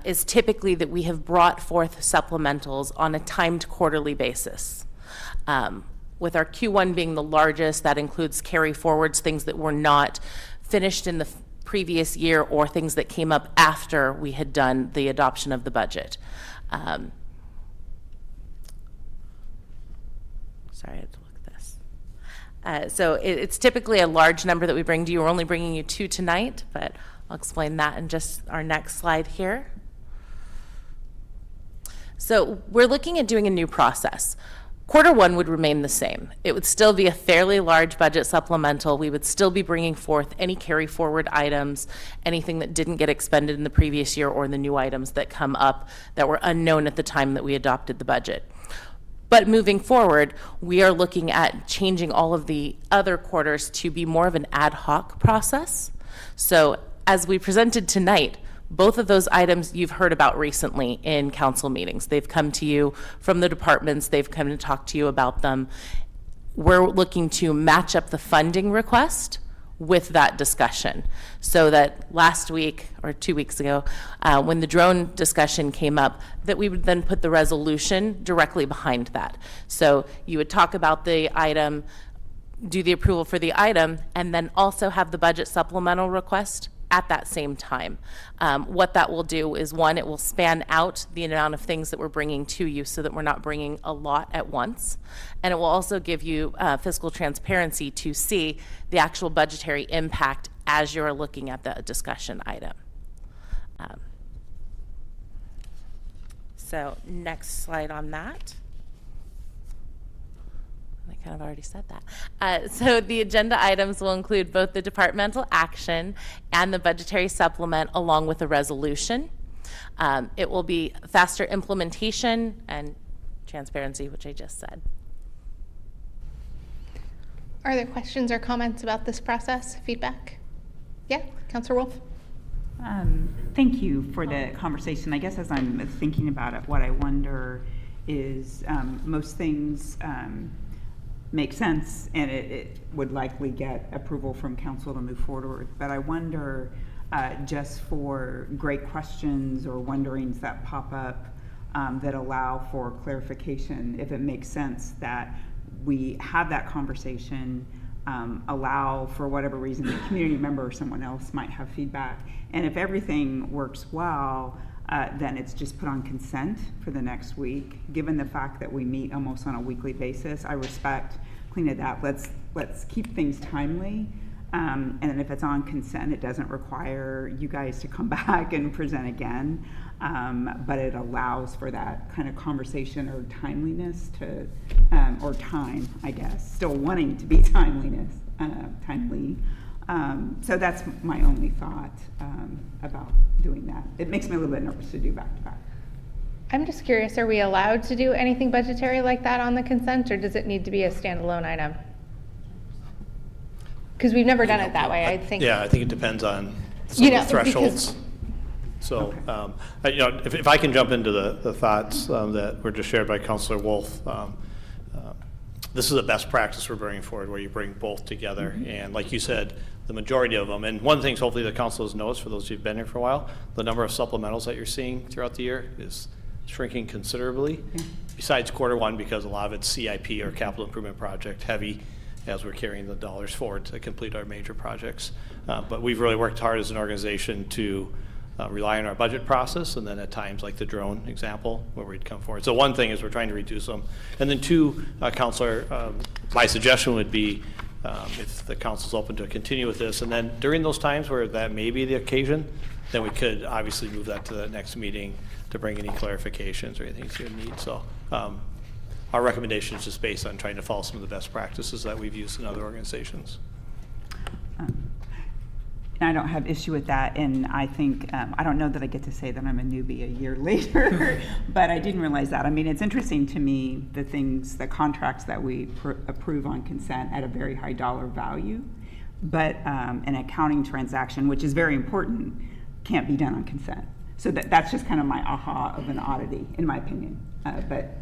is typically that we have brought forth supplementals on a timed quarterly basis. With our Q1 being the largest, that includes carry forwards, things that were not finished in the previous year or things that came up after we had done the adoption of the budget. Sorry, I had to look at this. So it's typically a large number that we bring to you. We're only bringing you 2 tonight, but I'll explain that in just our next slide here. So we're looking at doing a new process. Quarter 1 would remain the same. It would still be a fairly large budget supplemental. We would still be bringing forth any carry forward items, anything that didn't get expended in the previous year, or the new items that come up that were unknown at the time that we adopted the budget. But moving forward, we are looking at changing all of the other quarters to be more of an ad hoc process. So as we presented tonight, both of those items you've heard about recently in council meetings. They've come to you from the departments. They've come to talk to you about them. We're looking to match up the funding request with that discussion, so that last week or 2 weeks ago, when the drone discussion came up, that we would then put the resolution directly behind that. So you would talk about the item, do the approval for the item, and then also have the budget supplemental request at that same time. What that will do is, one, it will span out the amount of things that we're bringing to you so that we're not bringing a lot at once. And it will also give you fiscal transparency to see the actual budgetary impact as you're looking at the discussion item. So next slide on that. I kind of already said that. So the agenda items will include both the departmental action and the budgetary supplement, along with a resolution. It will be faster implementation and transparency, which I just said. Are there questions or comments about this process? Feedback? Yeah, Councilor Wolf? Thank you for the conversation. I guess as I'm thinking about it, what I wonder is most things make sense, and it would likely get approval from council to move forward. But I wonder, just for great questions or wonderings that pop up that allow for clarification, if it makes sense that we have that conversation, allow, for whatever reason, a community member or someone else might have feedback. And if everything works well, then it's just put on consent for the next week. Given the fact that we meet almost on a weekly basis, I respect clean it up. Let's keep things timely. And then if it's on consent, it doesn't require you guys to come back and present again. But it allows for that kind of conversation or timeliness to, or time, I guess, still wanting to be timely. So that's my only thought about doing that. It makes me a little bit nervous to do back-to-back. I'm just curious, are we allowed to do anything budgetary like that on the consent, or does it need to be a standalone item? Because we've never done it that way, I think. Yeah, I think it depends on some of the thresholds. So, if I can jump into the thoughts that were just shared by Councilor Wolf, this is a best practice we're bringing forward, where you bring both together. Mm-hmm. And like you said, the majority of them, and one of the things hopefully the council has noticed, for those of you who've been here for a while, the number of supplementals that you're seeing throughout the year is shrinking considerably, besides quarter 1, because a lot of it's CIP or capital improvement project heavy, as we're carrying the dollars forward to complete our major projects. But we've really worked hard as an organization to rely on our budget process, and then at times, like the drone example, where we'd come forward. So one thing is we're trying to reduce them. And then 2, Councilor, my suggestion would be, if the council's open to continue with this, and then during those times where that may be the occasion, then we could obviously move that to the next meeting to bring any clarifications or anything you need. So our recommendation is just based on trying to follow some of the best practices that we've used in other organizations. I don't have issue with that, and I think, I don't know that I get to say that I'm a newbie a year later, but I didn't realize that. I mean, it's interesting to me, the contracts that we approve on consent at a very high dollar value, but an accounting transaction, which is very important, can't be done on consent. So that's just kind of my aha of an oddity, in my opinion, but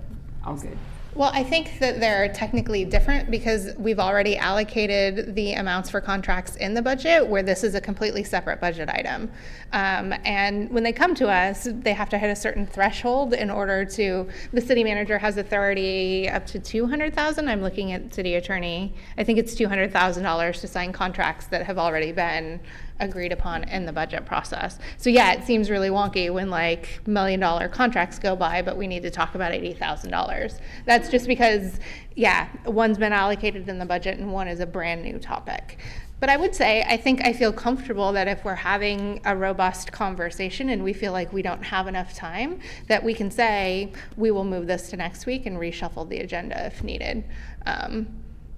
all good. Well, I think that they're technically different because we've already allocated the amounts for contracts in the budget, where this is a completely separate budget item. And when they come to us, they have to hit a certain threshold in order to, the city manager has authority up to $200,000. I'm looking at city attorney. I think it's $200,000 to sign contracts that have already been agreed upon in the budget process. So yeah, it seems really wonky when like $1 million contracts go by, but we need to talk about $80,000. That's just because, yeah, one's been allocated in the budget and one is a brand new topic. But I would say, I think I feel comfortable that if we're having a robust conversation and we feel like we don't have enough time, that we can say, we will move this to next week and reshuffle the agenda if needed.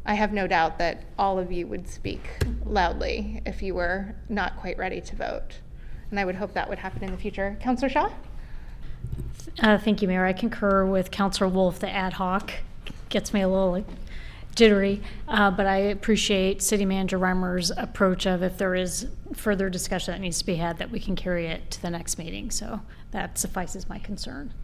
I have no doubt that all of you would speak loudly if you were not quite ready to vote. And I would hope that would happen in the future. Councilor Shaw? Thank you, Mayor. I concur with Councilor Wolf. The ad hoc gets me a little jittery, but I appreciate City Manager Reimer's approach of if there is further discussion that needs to be had, that we can carry it to the next meeting. So that suffices my concern.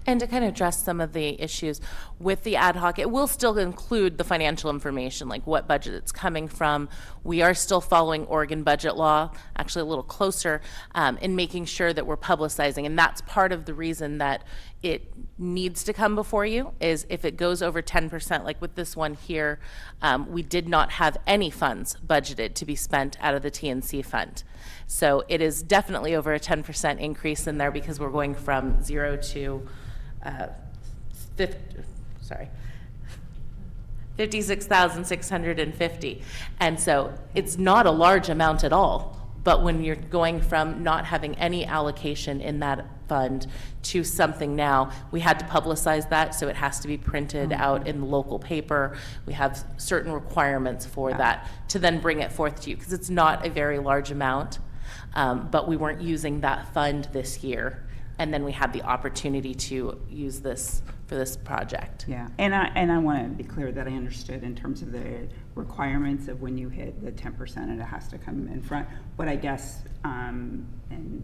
And to kind of address some of the issues with the ad hoc, it will still include the financial information, like what budget it's coming from. We are still following Oregon budget law, actually a little closer, in making sure that we're publicizing. And that's part of the reason that it needs to come before you, is if it goes over 10%, like with this one here, we did not have any funds budgeted to be spent out of the TNC fund. So it is definitely over a 10% increase in there because we're going from 0 to 56,650. And so it's not a large amount at all. But when you're going from not having any allocation in that fund to something now, we had to publicize that, so it has to be printed out in the local paper. We have certain requirements for that to then bring it forth to you, because it's not a very large amount, but we weren't using that fund this year. And then we had the opportunity to use this for this project. Yeah, and I want to be clear that I understood in terms of the requirements of when you hit the 10% and it has to come in front. But I guess, and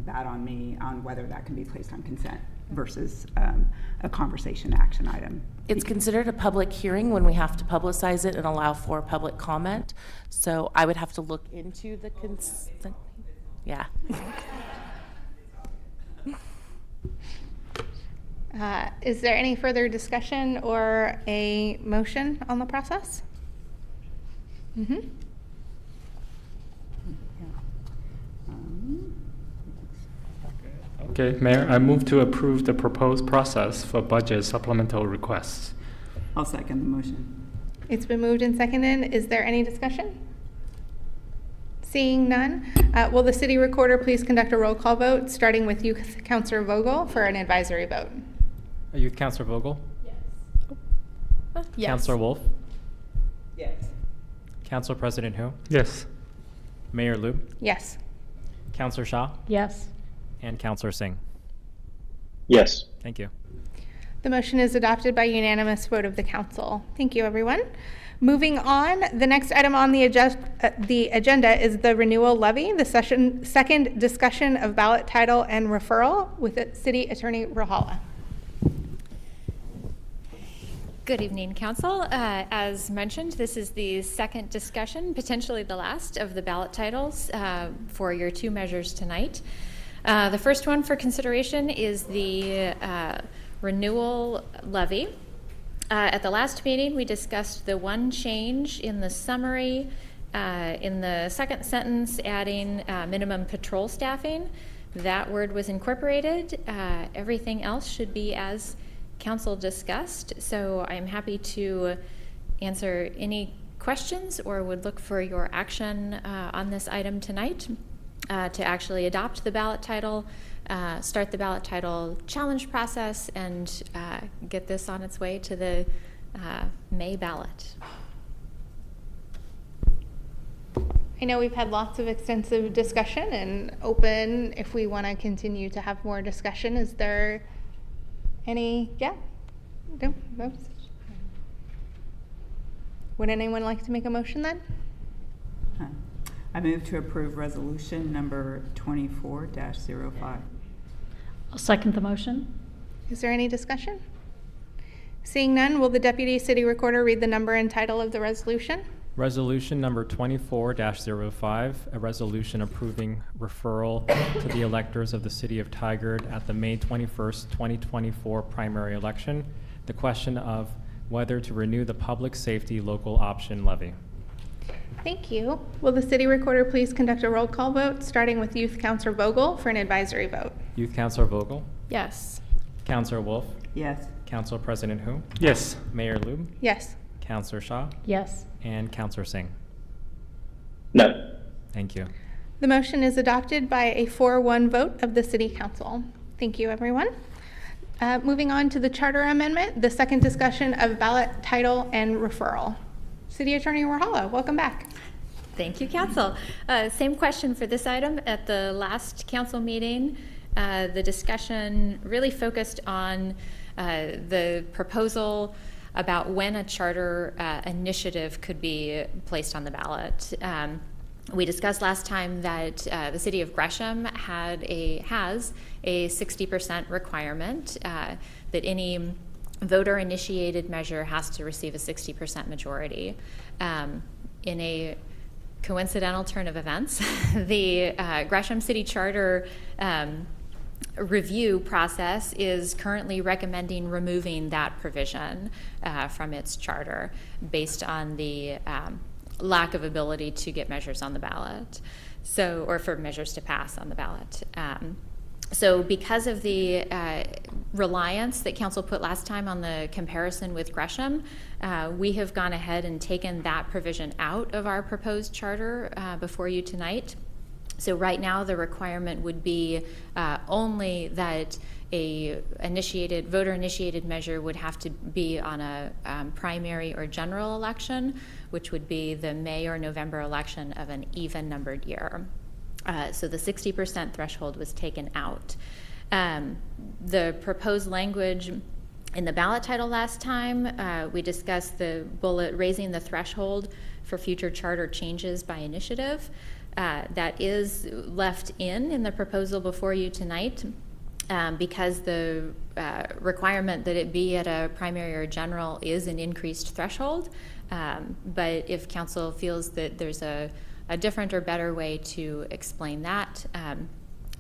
bad on me on whether that can be placed on consent versus a conversation action item. It's considered a public hearing when we have to publicize it and allow for public comment. So I would have to look into the consent. Yeah. Is there any further discussion or a motion on the process? Okay, Mayor, I move to approve the proposed process for budget supplemental requests. I'll second the motion. It's been moved and seconded. Is there any discussion? Seeing none, will the city recorder please conduct a roll call vote, starting with Youth Councilor Vogel for an advisory vote? Youth Councilor Vogel? Yes. Councilor Wolf? Yes. Council President Hu? Yes. Mayor Lu? Yes. Councilor Shaw? Yes. And Councilor Singh? Yes. Thank you. The motion is adopted by unanimous vote of the council. Thank you, everyone. Moving on, the next item on the agenda is the renewal levy, the second discussion of ballot title and referral with City Attorney Rojala. Good evening, Council. As mentioned, this is the second discussion, potentially the last, of the ballot titles for your two measures tonight. The first one for consideration is the renewal levy. At the last meeting, we discussed the one change in the summary, in the second sentence, adding minimum patrol staffing. That word was incorporated. Everything else should be as Council discussed. So I'm happy to answer any questions or would look for your action on this item tonight to actually adopt the ballot title, start the ballot title challenge process, and get this on its way to the May ballot. I know we've had lots of extensive discussion and open if we want to continue to have more discussion. Is there any, yeah? No? No? Would anyone like to make a motion then? I move to approve resolution number 24-05. I'll second the motion. Is there any discussion? Seeing none, will the Deputy City Recorder read the number and title of the resolution? Resolution number 24-05, a resolution approving referral to the electors of the City of Tigard at the May 21st, 2024 primary election, the question of whether to renew the public safety local option levy. Thank you. Will the City Recorder please conduct a roll call vote, starting with Youth Councilor Vogel for an advisory vote? Youth Councilor Vogel? Yes. Councilor Wolf? Yes. Council President Hu? Yes. Mayor Lube? Yes. Councilor Shaw? Yes. And Councilor Singh? No. Thank you. The motion is adopted by a 4-1 vote of the City Council. Thank you, everyone. Moving on to the Charter Amendment, the second discussion of ballot title and referral. City Attorney Warhala, welcome back. Thank you, Council. Same question for this item. At the last council meeting, the discussion really focused on the proposal about when a charter initiative could be placed on the ballot. We discussed last time that the City of Gresham has a 60% requirement that any voter-initiated measure has to receive a 60% majority. In a coincidental turn of events, the Gresham City Charter review process is currently recommending removing that provision from its charter based on the lack of ability to get measures on the ballot, or for measures to pass on the ballot. So because of the reliance that council put last time on the comparison with Gresham, we have gone ahead and taken that provision out of our proposed charter before you tonight. So right now the requirement would be only that a voter-initiated measure would have to be on a primary or general election, which would be the May or November election of an even-numbered year. So the 60% threshold was taken out. The proposed language in the ballot title last time, we discussed the bullet raising the threshold for future charter changes by initiative. That is left in the proposal before you tonight because the requirement that it be at a primary or general is an increased threshold. But if council feels that there's a different or better way to explain that,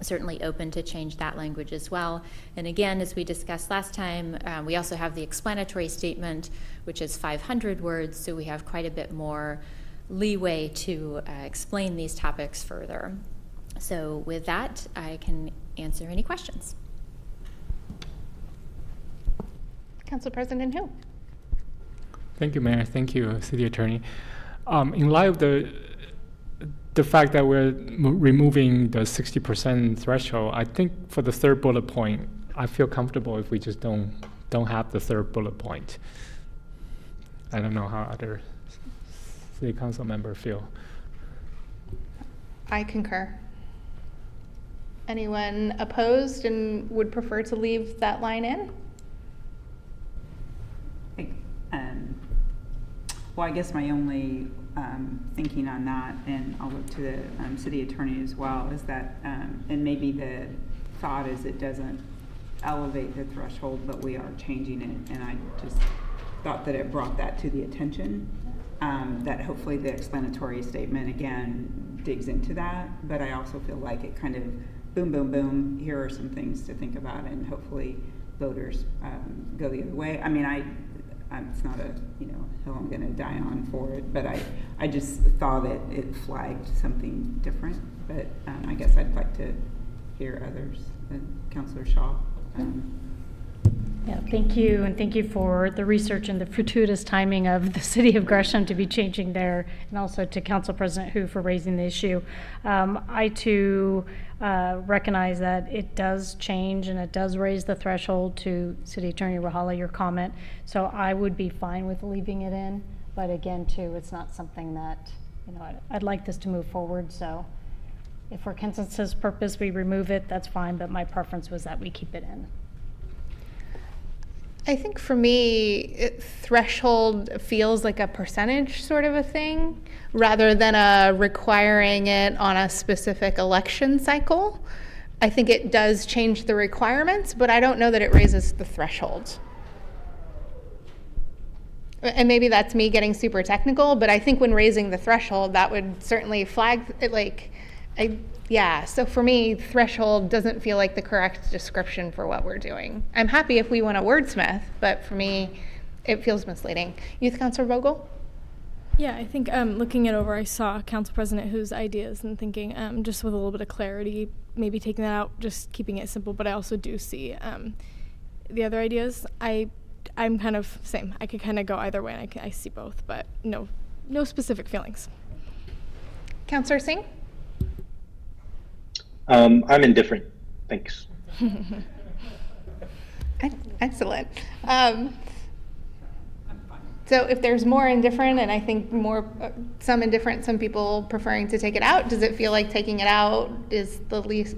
certainly open to change that language as well. And again, as we discussed last time, we also have the explanatory statement, which is 500 words, so we have quite a bit more leeway to explain these topics further. So with that, I can answer any questions. Council President Hu. Thank you, Mayor. Thank you, City Attorney. In light of the fact that we're removing the 60% threshold, I think for the third bullet point, I feel comfortable if we just don't have the third bullet point. I don't know how other City Council members feel. I concur. Anyone opposed and would prefer to leave that line in? Well, I guess my only thinking on that, and I'll look to the city attorney as well, is that, and maybe the thought is it doesn't elevate the threshold, but we are changing it, and I just thought that it brought that to the attention, that hopefully the explanatory statement, again, digs into that, but I also feel like it kind of boom, boom, boom, here are some things to think about, and hopefully voters go the other way. I mean, it's not a hill I'm going to die on for it, but I just thought it flagged something different. But I guess I'd like to hear others. Councilor Shaw. Yeah, thank you, and thank you for the research and the fortuitous timing of the City of Gresham to be changing there, and also to Council President Hu for raising the issue. I too recognize that it does change and it does raise the threshold to City Attorney Warhala, your comment. So I would be fine with leaving it in, but again, too, it's not something that you know, I'd like this to move forward, so if for consensus purpose we remove it, that's fine, but my preference was that we keep it in. I think for me, threshold feels like a percentage sort of a thing, rather than requiring it on a specific election cycle. I think it does change the requirements, but I don't know that it raises the threshold. And maybe that's me getting super technical, but I think when raising the threshold, that would certainly flag it, like, yeah, so for me, threshold doesn't feel like the correct description for what we're doing. I'm happy if we want to wordsmith, but for me, it feels misleading. Youth Councilor Vogel? Yeah, I think looking it over, I saw Council President Hu's ideas and thinking just with a little bit of clarity, maybe taking that out, just keeping it simple, but I also do see the other ideas. I'm kind of same. I could kind of go either way, and I see both, but no specific feelings. Councilor Singh? I'm indifferent. Thanks. Excellent. So if there's more indifferent, and I think some indifferent, some people preferring to take it out, does it feel like taking it out is the least?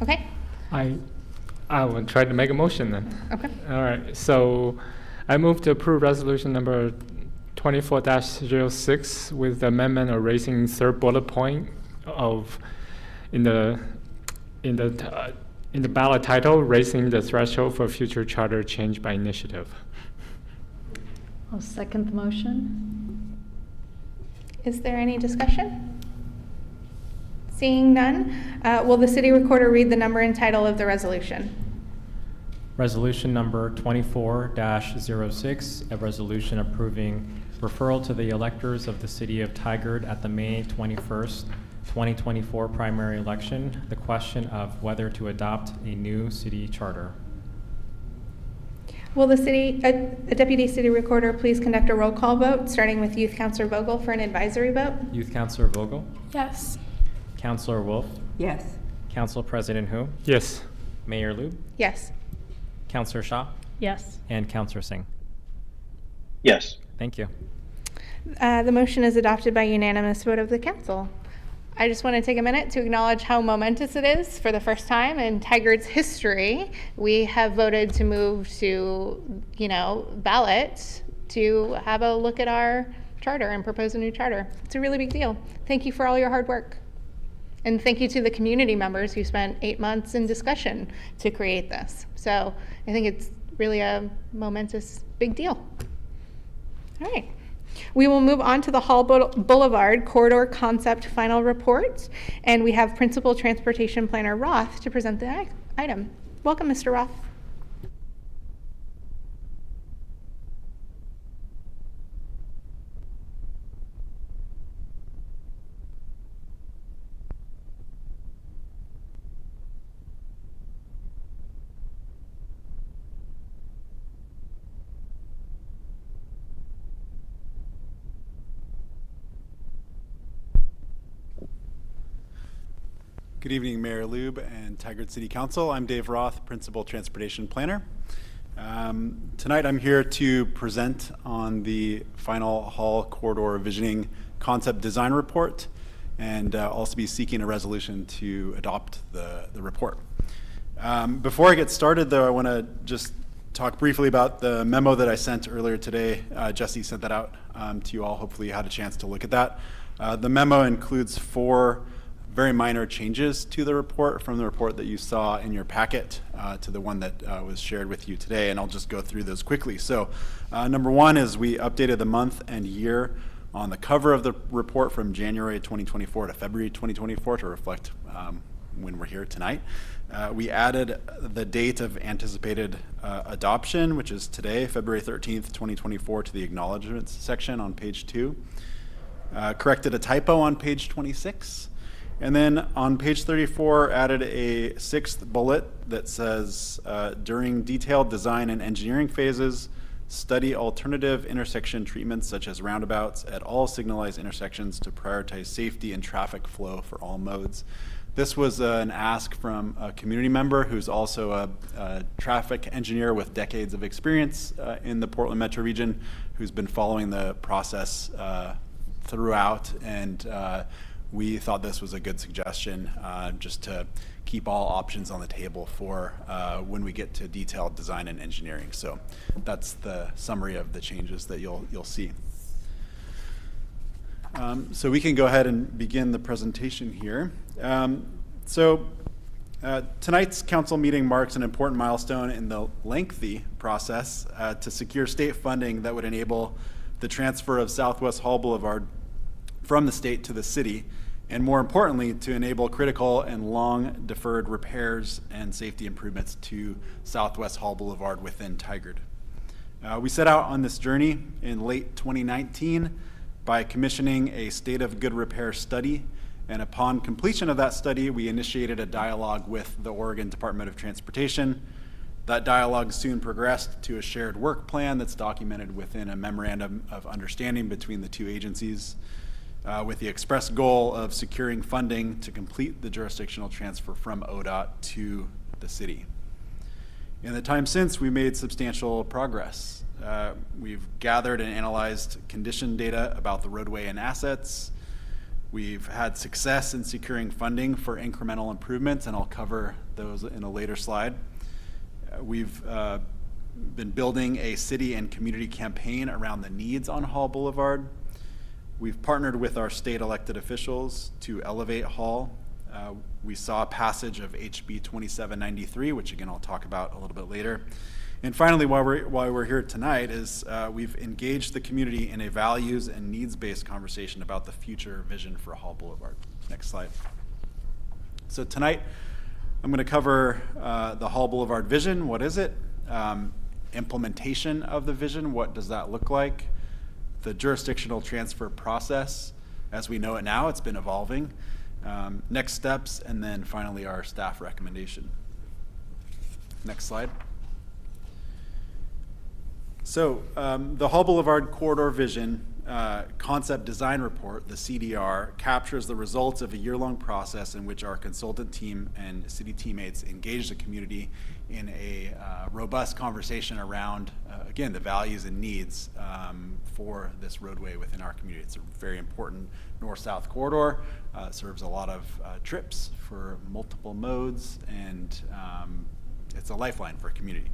Okay. I will try to make a motion then. Okay. All right. So I move to approve resolution number 24-06 with the amendment of raising third bullet point of in the ballot title, raising the threshold for future charter change by initiative. I'll second the motion. Is there any discussion? Seeing none, will the city recorder read the number and title of the resolution? Resolution number 24-06, a resolution approving referral to the electors of the city of Tigard at the May 21st, 2024 primary election, the question of whether to adopt a new city charter. Will the Deputy City Recorder please conduct a roll call vote, starting with Youth Councilor Vogel for an advisory vote? Youth Councilor Vogel? Yes. Councilor Wolf? Yes. Council President Hu? Yes. Mayor Lube? Yes. Councilor Shah? Yes. And Councilor Singh? Yes. Thank you. The motion is adopted by unanimous vote of the council. I just want to take a minute to acknowledge how momentous it is. For the first time in Tigard's history, we have voted to move to, ballot to have a look at our charter and propose a new charter. It's a really big deal. Thank you for all your hard work. And thank you to the community members who spent 8 months in discussion to create this. So I think it's really a momentous big deal. All right. We will move on to the Hall Boulevard Corridor Concept Final Report, and we have Principal Transportation Planner Roth to present the item. Welcome, Mr. Roth. Good evening, Mayor Lube and Tigard City Council. I'm Dave Roth, Principal Transportation Planner. Tonight I'm here to present on the final Hall Corridor Visioning Concept Design Report and also be seeking a resolution to adopt the report. Before I get started though, I want to just talk briefly about the memo that I sent earlier today. Jesse sent that out to you all. Hopefully you had a chance to look at that. The memo includes 4 very minor changes to the report from the report that you saw in your packet to the one that was shared with you today, and I'll just go through those quickly. So number 1 is we updated the month and year on the cover of the report from January 2024 to February 2024 to reflect when we're here tonight. We added the date of anticipated adoption, which is today, February 13th, 2024, to the acknowledgements section on page 2. Corrected a typo on page 26. And then on page 34, added a 6th bullet that says, during detailed design and engineering phases, study alternative intersection treatments such as roundabouts at all signalized intersections to prioritize safety and traffic flow for all modes. This was an ask from a community member who's also a traffic engineer with decades of experience in the Portland metro region, who's been following the process throughout, and we thought this was a good suggestion just to keep all options on the table for when we get to detailed design and engineering. So that's the summary of the changes that you'll see. So we can go ahead and begin the presentation here. Tonight's council meeting marks an important milestone in the lengthy process to secure state funding that would enable the transfer of Southwest Hall Boulevard from the state to the city, and more importantly, to enable critical and long deferred repairs and safety improvements to Southwest Hall Boulevard within Tigard. We set out on this journey in late 2019 by commissioning a state of good repair study, and upon completion of that study, we initiated a dialogue with the Oregon Department of Transportation. That dialogue soon progressed to a shared work plan that's documented within a memorandum of understanding between the two agencies, with the express goal of securing funding to complete the jurisdictional transfer from ODOT to the city. In the time since, we made substantial progress. We've gathered and analyzed condition data about the roadway and assets. We've had success in securing funding for incremental improvements, and I'll cover those in a later slide. We've been building a city and community campaign around the needs on Hall Boulevard. We've partnered with our state elected officials to elevate Hall. We saw passage of HB 2793, which again I'll talk about a little bit later. And finally, why we're here tonight is we've engaged the community in a values and needs-based conversation about the future vision for Hall Boulevard. Next slide. So tonight, I'm going to cover the Hall Boulevard vision. What is it? Implementation of the vision. What does that look like? The jurisdictional transfer process, as we know it now, it's been evolving. Next steps, and then finally our staff recommendation. Next slide. So the Hall Boulevard Corridor Vision Concept Design Report, the CDR, captures the results of a year-long process in which our consultant team and city teammates engaged the community in a robust conversation around, again, the values and needs for this roadway within our community. It's a very important north-south corridor. Serves a lot of trips for multiple modes, and it's a lifeline for a community.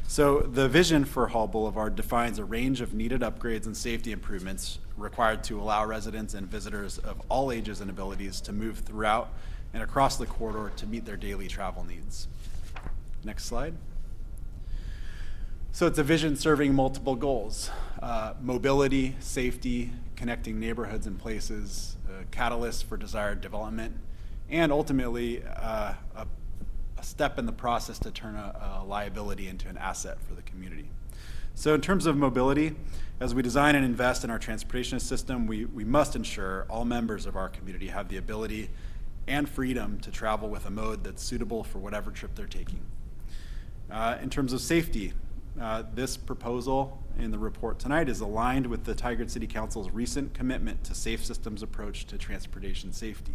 So the vision for Hall Boulevard defines a range of needed upgrades and safety improvements required to allow residents and visitors of all ages and abilities to move throughout and across the corridor to meet their daily travel needs. Next slide. So it's a vision serving multiple goals: mobility, safety, connecting neighborhoods and places, catalyst for desired development, and ultimately a step in the process to turn a liability into an asset for the community. So in terms of mobility, as we design and invest in our transportation system, we must ensure all members of our community have the ability and freedom to travel with a mode that's suitable for whatever trip they're taking. In terms of safety, this proposal in the report tonight is aligned with the Tigard City Council's recent commitment to safe systems approach to transportation safety.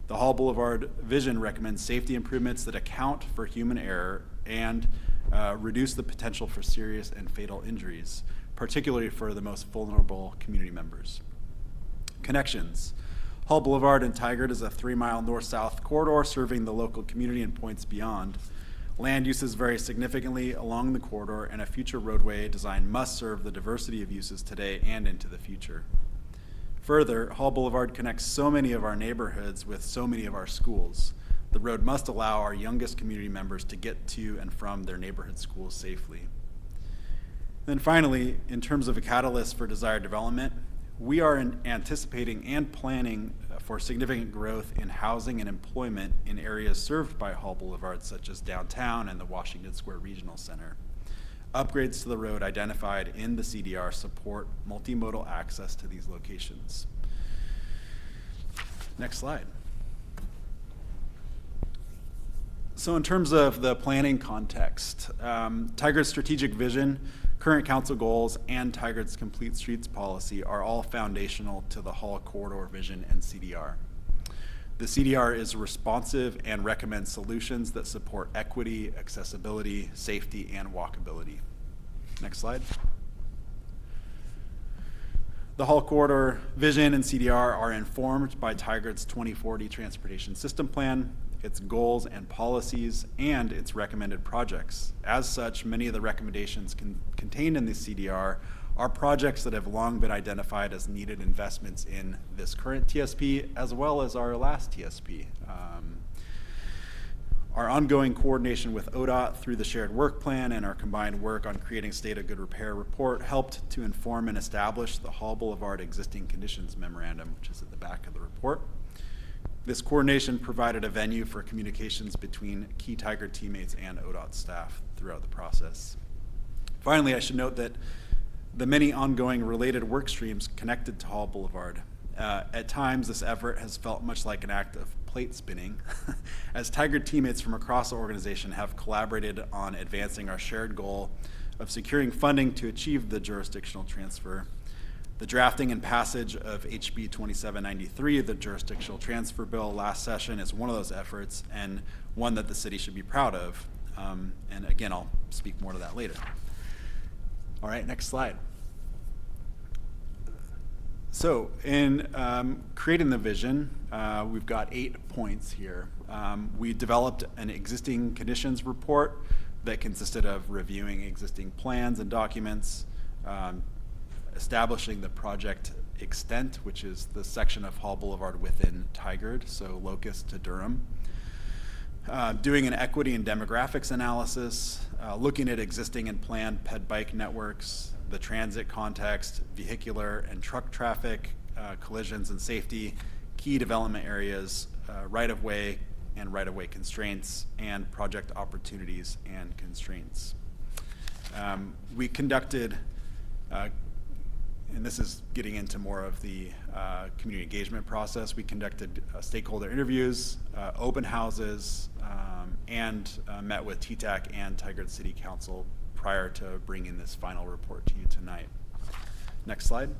The Hall Boulevard vision recommends safety improvements that account for human error and reduce the potential for serious and fatal injuries, particularly for the most vulnerable community members. Connections. Hall Boulevard in Tigard is a 3-mile north-south corridor serving the local community and points beyond. Land uses vary significantly along the corridor, and a future roadway design must serve the diversity of uses today and into the future. Further, Hall Boulevard connects so many of our neighborhoods with so many of our schools. The road must allow our youngest community members to get to and from their neighborhood schools safely. Then finally, in terms of a catalyst for desired development, we are anticipating and planning for significant growth in housing and employment in areas served by Hall Boulevard, such as downtown and the Washington Square Regional Center. Upgrades to the road identified in the CDR support multimodal access to these locations. Next slide. So in terms of the planning context, Tigard's strategic vision, current council goals, and Tigard's Complete Streets policy are all foundational to the Hall Corridor vision and CDR. The CDR is responsive and recommends solutions that support equity, accessibility, safety, and walkability. Next slide. The Hall Corridor vision and CDR are informed by Tigard's 2040 Transportation System Plan, its goals and policies, and its recommended projects. As such, many of the recommendations contained in the CDR are projects that have long been identified as needed investments in this current TSP as well as our last TSP. Our ongoing coordination with ODOT through the shared work plan and our combined work on creating State of Good Repair report helped to inform and establish the Hall Boulevard Existing Conditions Memorandum, which is at the back of the report. This coordination provided a venue for communications between key Tigard teammates and ODOT staff throughout the process. Finally, I should note that the many ongoing related work streams connected to Hall Boulevard. At times, this effort has felt much like an act of plate spinning, as Tigard teammates from across the organization have collaborated on advancing our shared goal of securing funding to achieve the jurisdictional transfer. The drafting and passage of HB 2793, the jurisdictional transfer bill, last session is one of those efforts, and one that the city should be proud of. And again, I'll speak more to that later. All right, next slide. So in creating the vision, we've got 8 points here. We developed an existing conditions report that consisted of reviewing existing plans and documents, establishing the project extent, which is the section of Hall Boulevard within Tigard, so Locust to Durham. Doing an equity and demographics analysis, looking at existing and planned ped bike networks, the transit context, vehicular and truck traffic, collisions and safety, key development areas, right-of-way and right-of-way constraints, and project opportunities and constraints. We conducted, and this is getting into more of the community engagement process, we conducted stakeholder interviews, open houses, and met with TTAC and Tigard City Council prior to bringing this final report to you tonight. Next slide.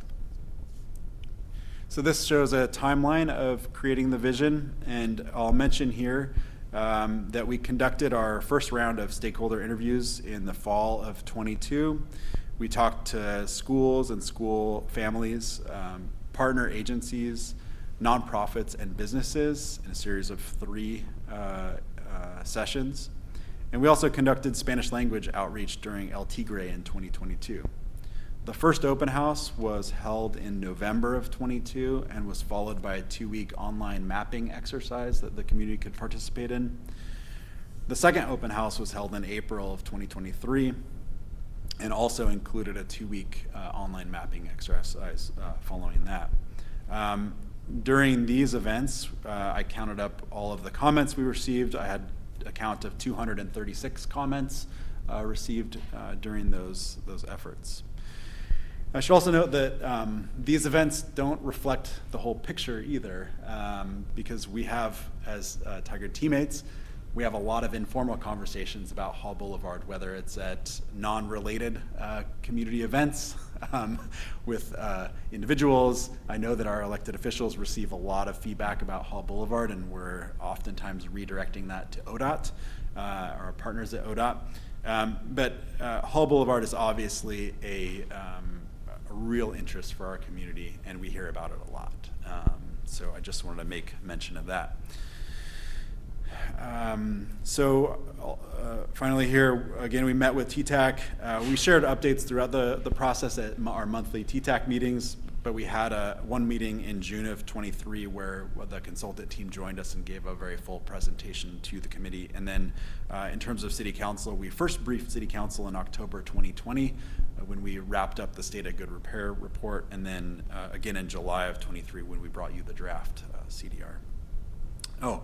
So this shows a timeline of creating the vision, and I'll mention here that we conducted our first round of stakeholder interviews in the fall of '22. We talked to schools and school families, partner agencies, nonprofits, and businesses in a series of 3 sessions. And we also conducted Spanish language outreach during El Tigre in 2022. The first open house was held in November of '22 and was followed by a 2-week online mapping exercise that the community could participate in. The second open house was held in April of 2023 and also included a 2-week online mapping exercise following that. During these events, I counted up all of the comments we received. I had a count of 236 comments received during those efforts. I should also note that these events don't reflect the whole picture either, because we have, as Tigard teammates, we have a lot of informal conversations about Hall Boulevard, whether it's at non-related community events with individuals. I know that our elected officials receive a lot of feedback about Hall Boulevard, and we're oftentimes redirecting that to ODOT, our partners at ODOT. But Hall Boulevard is obviously a real interest for our community, and we hear about it a lot. So I just wanted to make mention of that. Finally here, again, we met with TTAC. We shared updates throughout the process at our monthly TTAC meetings, but we had one meeting in June of '23 where the consultant team joined us and gave a very full presentation to the committee. And then in terms of City Council, we first briefed City Council in October 2020 when we wrapped up the State of Good Repair report, and then again in July of '23 when we brought you the draft CDR. Oh.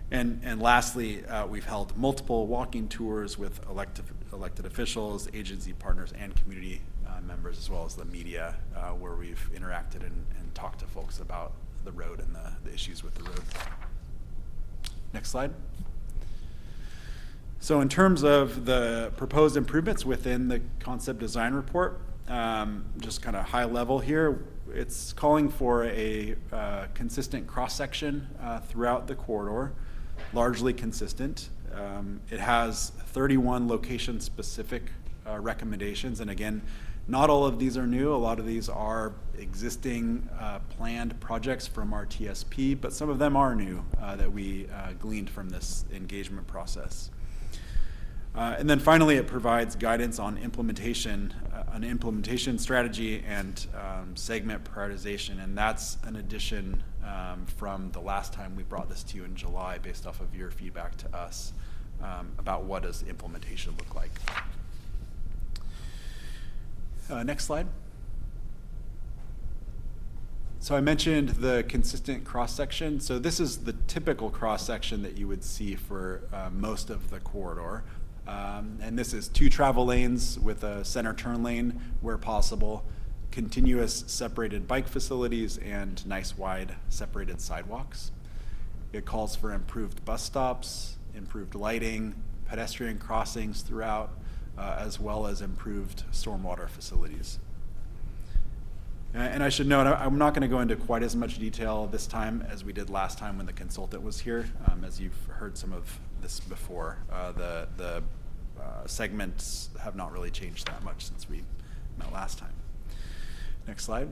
And lastly, we've held multiple walking tours with elected officials, agency partners, and community members, as well as the media, where we've interacted and talked to folks about the road and the issues with the road. Next slide. So in terms of the proposed improvements within the concept design report, just kind of high level here, it's calling for a consistent cross-section throughout the corridor, largely consistent. It has 31 location-specific recommendations, and again, Not all of these are new. A lot of these are existing planned projects from our TSP, but some of them are new that we gleaned from this engagement process. And then finally, it provides guidance on implementation, an implementation strategy and segment prioritization. And that's an addition from the last time we brought this to you in July based off of your feedback to us about what does implementation look like. Next slide. So I mentioned the consistent cross-section. So this is the typical cross-section that you would see for most of the corridor. And this is 2 travel lanes with a center turn lane where possible, continuous separated bike facilities, and nice wide separated sidewalks. It calls for improved bus stops, improved lighting, pedestrian crossings throughout, as well as improved stormwater facilities. And I should note, I'm not going to go into quite as much detail this time as we did last time when the consultant was here. As you've heard some of this before, the segments have not really changed that much since we met last time. Next slide.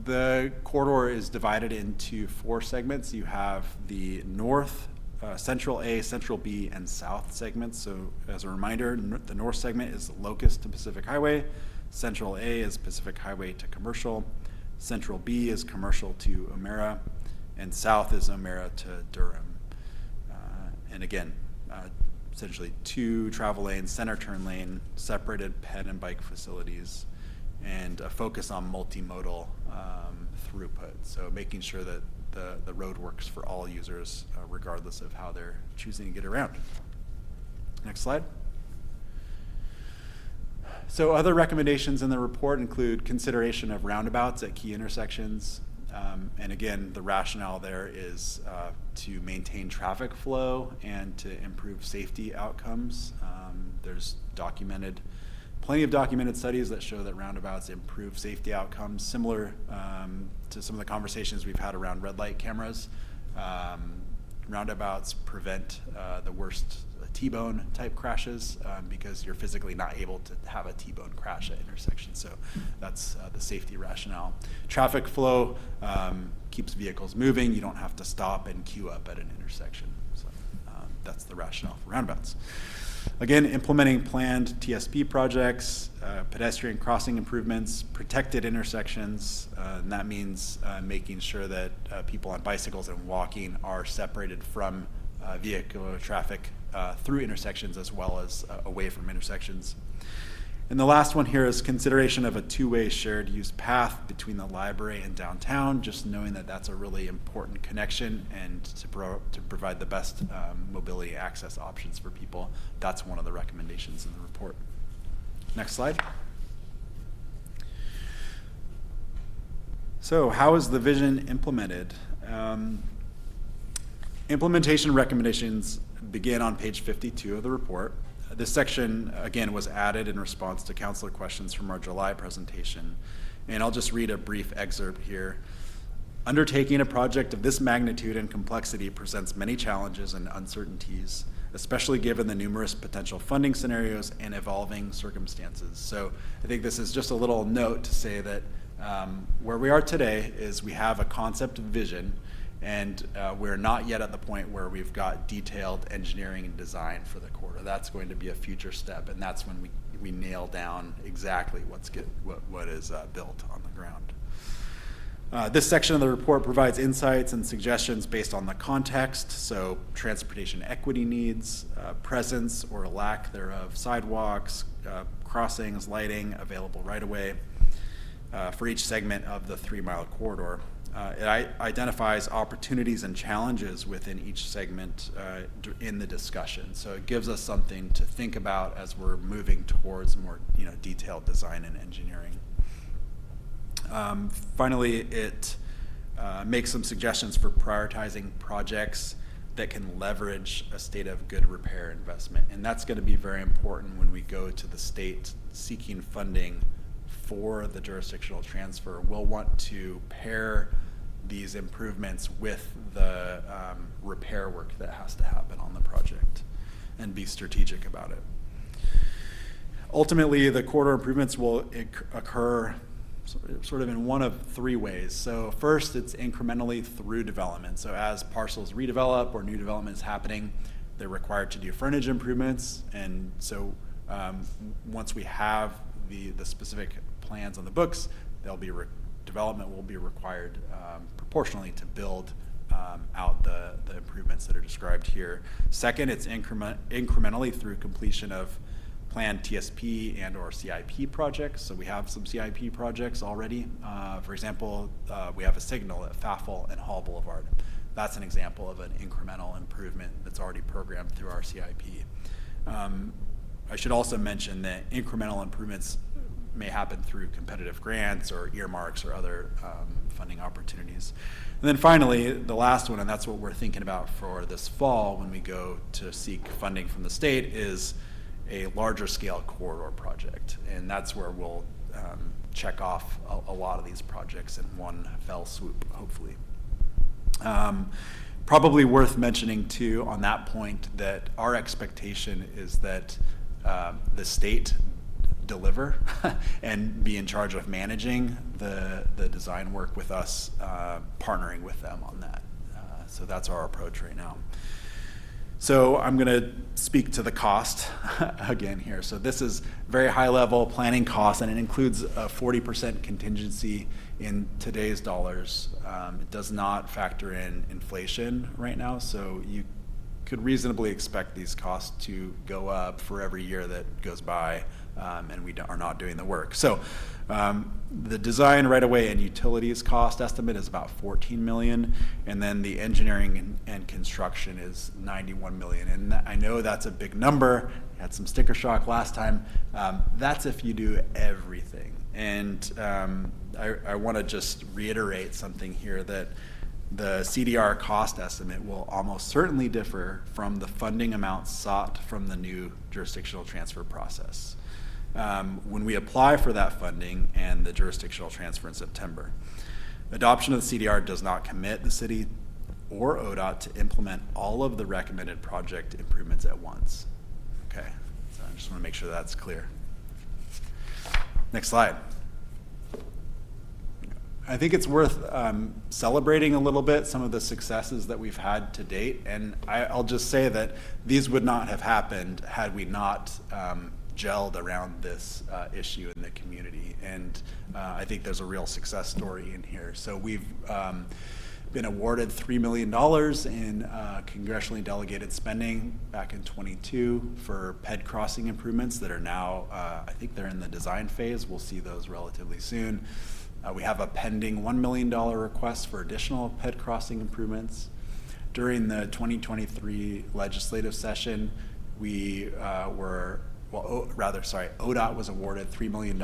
The corridor is divided into 4 segments. You have the north, Central A, Central B, and South segments. So as a reminder, the north segment is Locust to Pacific Highway. Central A is Pacific Highway to Commercial. Central B is Commercial to O'Mara. And South is O'Mara to Durham. And again, essentially 2 travel lanes, center turn lane, separated ped and bike facilities, and a focus on multimodal throughput. So making sure that the road works for all users, regardless of how they're choosing to get around. Next slide. So other recommendations in the report include consideration of roundabouts at key intersections. And again, the rationale there is to maintain traffic flow and to improve safety outcomes. There's plenty of documented studies that show that roundabouts improve safety outcomes, similar to some of the conversations we've had around red light cameras. Roundabouts prevent the worst T-bone type crashes because you're physically not able to have a T-bone crash at intersections. So that's the safety rationale. Traffic flow keeps vehicles moving. You don't have to stop and queue up at an intersection. So that's the rationale for roundabouts. Again, implementing planned TSP projects, pedestrian crossing improvements, protected intersections, and that means making sure that people on bicycles and walking are separated from vehicular traffic through intersections as well as away from intersections. And the last one here is consideration of a 2-way shared use path between the library and downtown, just knowing that that's a really important connection and to provide the best mobility access options for people. That's one of the recommendations in the report. Next slide. So how is the vision implemented? Implementation recommendations begin on page 52 of the report. This section, again, was added in response to councilor questions from our July presentation. And I'll just read a brief excerpt here. Undertaking a project of this magnitude and complexity presents many challenges and uncertainties, especially given the numerous potential funding scenarios and evolving circumstances. So I think this is just a little note to say that where we are today is we have a concept of vision, and we're not yet at the point where we've got detailed engineering and design for the corridor. That's going to be a future step, and that's when we nail down exactly what is built on the ground. This section of the report provides insights and suggestions based on the context, so transportation equity needs, presence or lack thereof, sidewalks, crossings, lighting, available right-of-way for each segment of the 3-mile corridor. It identifies opportunities and challenges within each segment in the discussion. So it gives us something to think about as we're moving towards more detailed design and engineering. Finally, it makes some suggestions for prioritizing projects that can leverage a state of good repair investment. And that's going to be very important when we go to the state seeking funding for the jurisdictional transfer. We'll want to pair these improvements with the repair work that has to happen on the project and be strategic about it. Ultimately, the corridor improvements will occur sort of in one of three ways. So first, it's incrementally through development. So as parcels redevelop or new development is happening, they're required to do frontage improvements. And so once we have the specific plans on the books, development will be required proportionally to build out the improvements that are described here. Second, it's incrementally through completion of planned TSP and or CIP projects. So we have some CIP projects already. For example, we have a signal at Pfaffel and Hall Boulevard. That's an example of an incremental improvement that's already programmed through our CIP. I should also mention that incremental improvements may happen through competitive grants or earmarks or other funding opportunities. And then finally, the last one, and that's what we're thinking about for this fall when we go to seek funding from the state, is a larger scale corridor project. And that's where we'll check off a lot of these projects in one fell swoop, hopefully. Probably worth mentioning too on that point that our expectation is that the state deliver and be in charge of managing the design work with us, partnering with them on that. So that's our approach right now. So I'm going to speak to the cost again here. So this is very high level planning cost, and it includes a 40% contingency in today's dollars. It does not factor in inflation right now, so you could reasonably expect these costs to go up for every year that goes by, and we are not doing the work. So the design right away and utilities cost estimate is about $14 million, and then the engineering and construction is $91 million. And I know that's a big number. I had some sticker shock last time. That's if you do everything. And I want to just reiterate something here, that the CDR cost estimate will almost certainly differ from the funding amount sought from the new jurisdictional transfer process when we apply for that funding and the jurisdictional transfer in September. Adoption of the CDR does not commit the city or ODOT to implement all of the recommended project improvements at once. Okay, so I just want to make sure that's clear. Next slide. I think it's worth celebrating a little bit some of the successes that we've had to date, and I'll just say that these would not have happened had we not gelled around this issue in the community, and I think there's a real success story in here. So we've been awarded $3 million in congressionally delegated spending back in '22 for PED crossing improvements that are now, I think they're in the design phase. We'll see those relatively soon. We have a pending $1 million request for additional PED crossing improvements. During the 2023 legislative session, we ODOT was awarded $3 million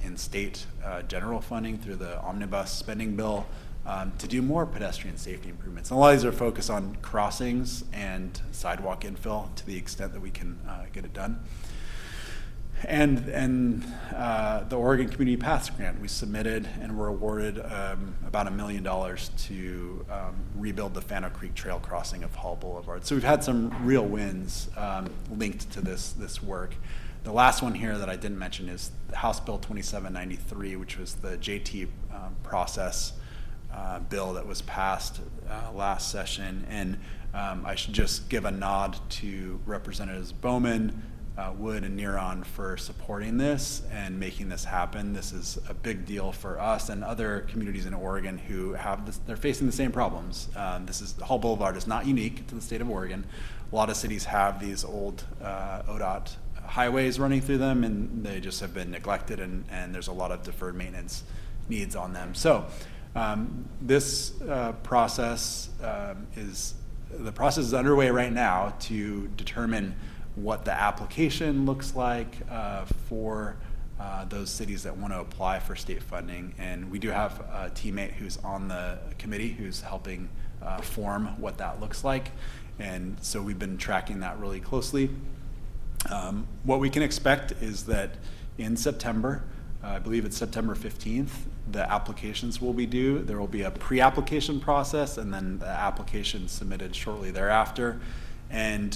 in state general funding through the omnibus spending bill to do more pedestrian safety improvements. And a lot of these are focused on crossings and sidewalk infill to the extent that we can get it done. And the Oregon Community Paths Grant, we submitted and were awarded about $1 million to rebuild the Fano Creek Trail crossing of Hall Boulevard. So we've had some real wins linked to this work. The last one here that I didn't mention is House Bill 2793, which was the JT process bill that was passed last session. And I should just give a nod to Representatives Bowman, Wood, and Neron for supporting this and making this happen. This is a big deal for us and other communities in Oregon who have this, they're facing the same problems. Hall Boulevard is not unique to the state of Oregon. A lot of cities have these old ODOT highways running through them, and they just have been neglected, and there's a lot of deferred maintenance needs on them. So this process is underway right now to determine what the application looks like for those cities that want to apply for state funding. And we do have a teammate who's on the committee who's helping form what that looks like. And so we've been tracking that really closely. What we can expect is that in September, I believe it's September 15th, the applications will be due. There will be a pre-application process and then the application submitted shortly thereafter. And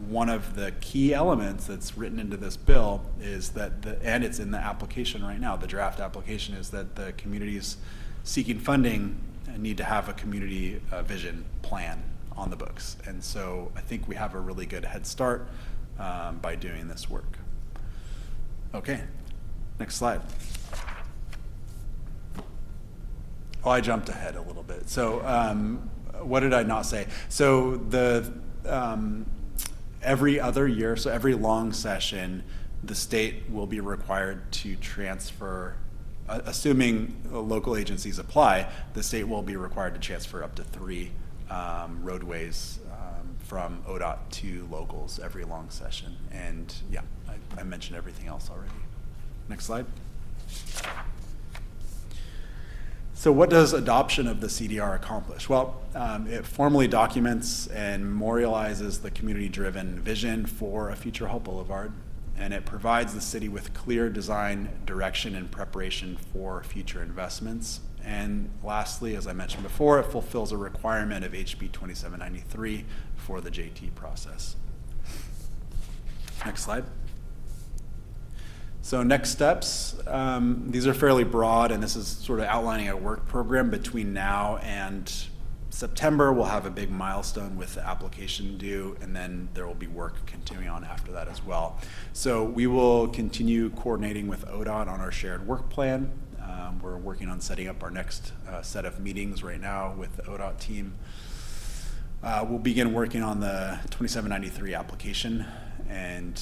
one of the key elements that's written into this bill is that, and it's in the application right now, the draft application, is that the communities seeking funding need to have a community vision plan on the books. And so I think we have a really good head start by doing this work. Okay, next slide. Oh, I jumped ahead a little bit. So what did I not say? So the every other year, so every long session, the state will be required to transfer, assuming local agencies apply, the state will be required to transfer up to 3 roadways from ODOT to locals every long session. And yeah, I mentioned everything else already. Next slide. So what does adoption of the CDR accomplish? Well, it formally documents and memorializes the community-driven vision for a future Hall Boulevard, and it provides the city with clear design, direction, and preparation for future investments. And lastly, as I mentioned before, it fulfills a requirement of HB 2793 for the JT process. Next slide. So next steps, these are fairly broad, and this is sort of outlining a work program between now and September. We'll have a big milestone with the application due, and then there will be work continuing on after that as well. So we will continue coordinating with ODOT on our shared work plan. We're working on setting up our next set of meetings right now with the ODOT team. We'll begin working on the 2793 application, and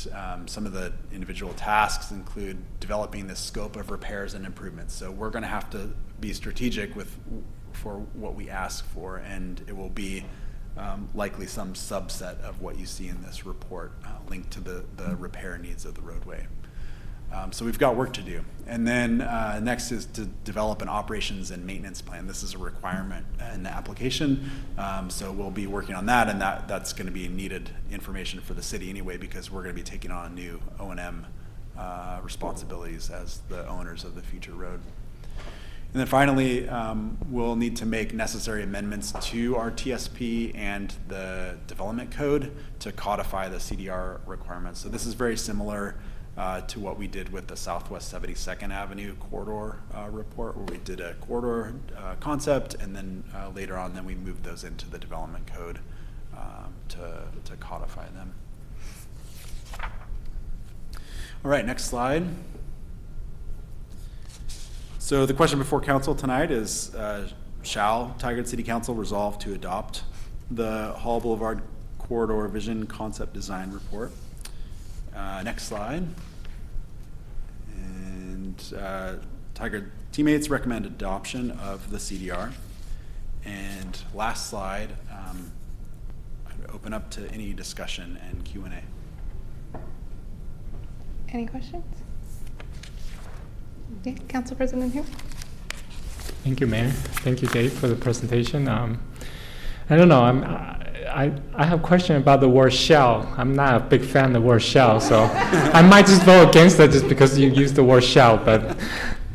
some of the individual tasks include developing the scope of repairs and improvements. So we're going to have to be strategic for what we ask for, and it will be likely some subset of what you see in this report linked to the repair needs of the roadway. So we've got work to do. And then next is to develop an operations and maintenance plan. This is a requirement in the application. So we'll be working on that, and that's going to be needed information for the city anyway, because we're going to be taking on new O&M responsibilities as the owners of the future road. And then finally, we'll need to make necessary amendments to our TSP and the development code to codify the CDR requirements. So this is very similar to what we did with the Southwest 72nd Avenue corridor report, where we did a corridor concept, and then later on, then we moved those into the development code to codify them. All right, next slide. So the question before council tonight is, shall Tigard City Council resolve to adopt the Hall Boulevard Corridor Vision Concept Design Report? Next slide. And Tigard teammates recommend adoption of the CDR. And last slide, I'd open up to any discussion and Q&A. Any questions? Yeah, Council President here. Thank you, Mayor. Thank you, Dave, for the presentation. I don't know. I have a question about the word shall. I'm not a big fan of the word shall, so I might just vote against that just because you used the word shall. But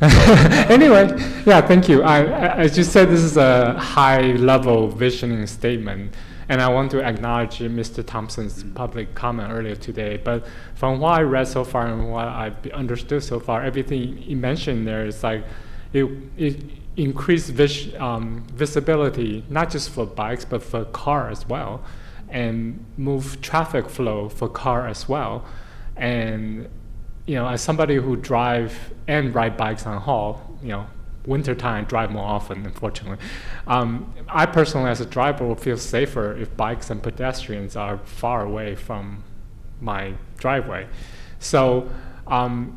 anyway, yeah, thank you. As you said, this is a high-level visioning statement, and I want to acknowledge Mr. Thompson's public comment earlier today. But from what I read so far and what I've understood so far, everything he mentioned there is like it increase visibility, not just for bikes, but for car as well, and move traffic flow for car as well. And, you know, as somebody who drive and ride bikes on Hall, you know, wintertime drive more often, unfortunately. I personally, as a driver, will feel safer if bikes and pedestrians are far away from my driveway. So I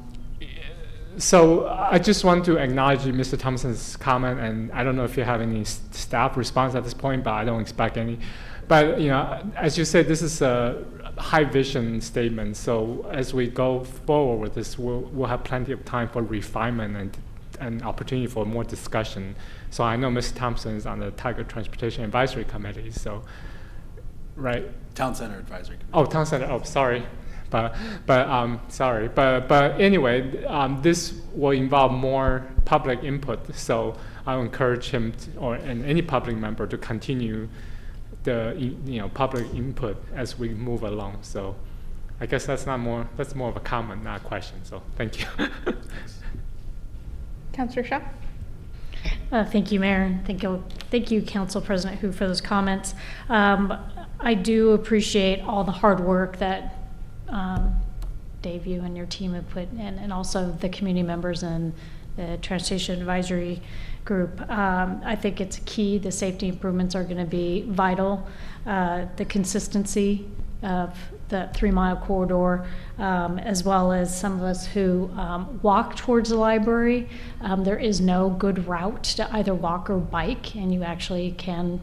just want to acknowledge Mr. Thompson's comment, and I don't know if you have any staff response at this point, but I don't expect any. But, you know, as you said, this is a high vision statement. So as we go forward with this, we'll have plenty of time for refinement and opportunity for more discussion. So I know Mr. Thompson is on the Tigard Transportation Advisory Committee, so, right? Town Center Advisory Committee. Oh, Town Center, oh, sorry. Sorry, but anyway, this will involve more public input. So I encourage him and any public member to continue public input as we move along. So I guess that's more of a comment, not a question. So thank you. Councillor Shaw? Thank you, Mayor, and thank you, Council President Hu, for those comments. I do appreciate all the hard work that Dave, you and your team have put in, and also the community members and the Transportation Advisory Group. I think it's key. The safety improvements are going to be vital. The consistency of the 3-mile corridor, as well as some of us who walk towards the library. There is no good route to either walk or bike, and you actually can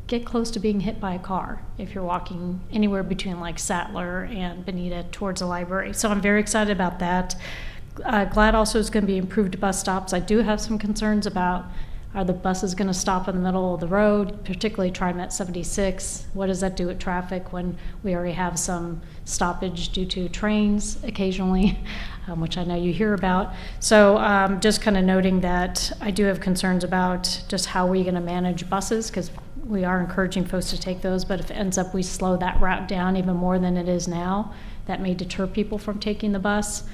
get close to being hit by a car if you're walking anywhere between like Sattler and Bonita towards the library. So I'm very excited about that. Glad also is going to be improved bus stops. I do have some concerns about, are the buses going to stop in the middle of the road, particularly TriMet 76? What does that do with traffic when we already have some stoppage due to trains occasionally, which I know you hear about? So just kind of noting that I do have concerns about just how we're going to manage buses, because we are encouraging folks to take those, but if it ends up we slow that route down even more than it is now, that may deter people from taking the bus.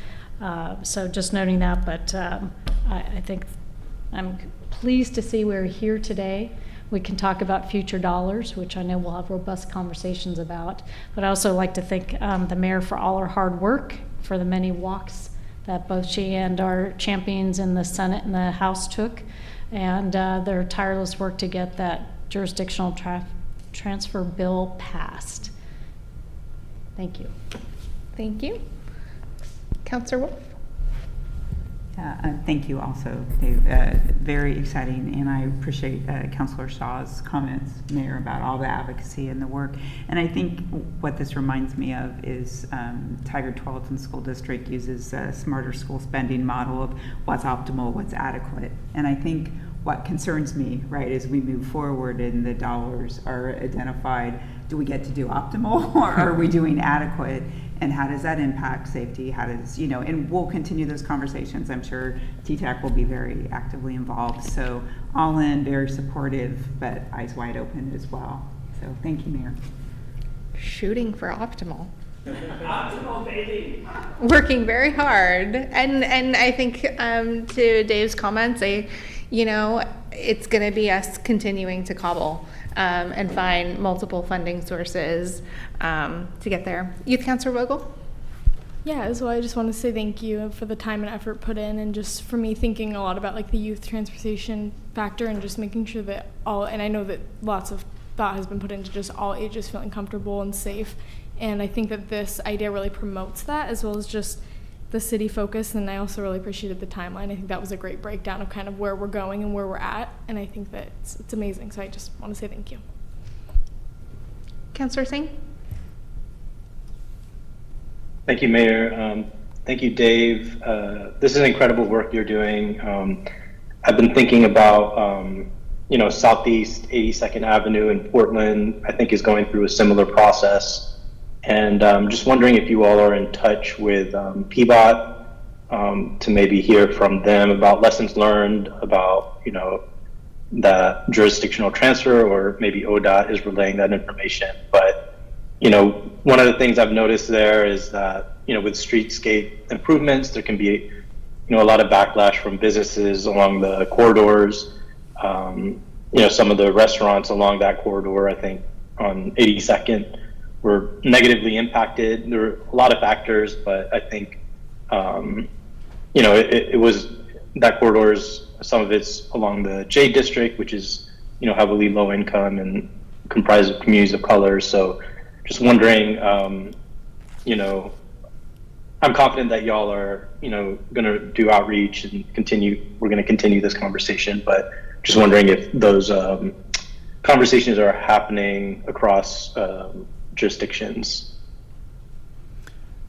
So just noting that, but I think I'm pleased to see we're here today. We can talk about future dollars, which I know we'll have robust conversations about, but I also like to thank the mayor for all her hard work, for the many walks that both she and our champions in the Senate and the House took, and their tireless work to get that jurisdictional transfer bill passed. Thank you. Thank you. Councillor Wolf? Thank you also, Dave. Very exciting, and I appreciate Councillor Shaw's comments, Mayor, about all the advocacy and the work. And I think what this reminds me of is Tigard Tualatin School District uses a smarter school spending model of what's optimal, what's adequate. And I think what concerns me, right, as we move forward and the dollars are identified, do we get to do optimal or are we doing adequate? And how does that impact safety? How does, and we'll continue those conversations. I'm sure TTAC will be very actively involved. So all in, very supportive, but eyes wide open as well. So thank you, Mayor. Shooting for optimal. Optimal, baby. Working very hard. And I think to Dave's comments, it's going to be us continuing to cobble and find multiple funding sources to get there. Youth Councillor Vogel? Yeah, so I just want to say thank you for the time and effort put in, and just for me thinking a lot about like the youth transportation factor and just making sure that and I know that lots of thought has been put into just all ages feeling comfortable and safe, and I think that this idea really promotes that, as well as just the city focus. And I also really appreciated the timeline. I think that was a great breakdown of kind of where we're going and where we're at, and I think that it's amazing. So I just want to say thank you. Councillor Singh? Thank you, Mayor. Thank you, Dave. This is incredible work you're doing. I've been thinking about, Southeast 82nd Avenue in Portland, I think is going through a similar process. And just wondering if you all are in touch with PBOT to maybe hear from them about lessons learned about, the jurisdictional transfer, or maybe ODOT is relaying that information. But, one of the things I've noticed there is that, with streetscape improvements, there can be, a lot of backlash from businesses along the corridors. Some of the restaurants along that corridor, I think on 82nd, were negatively impacted. There were a lot of factors, but I think, it was that corridor's, some of it's along the J District, which is, heavily low income and comprised of communities of color. So just wondering, I'm confident that y'all are, going to do outreach and we're going to continue this conversation, but just wondering if those conversations are happening across jurisdictions.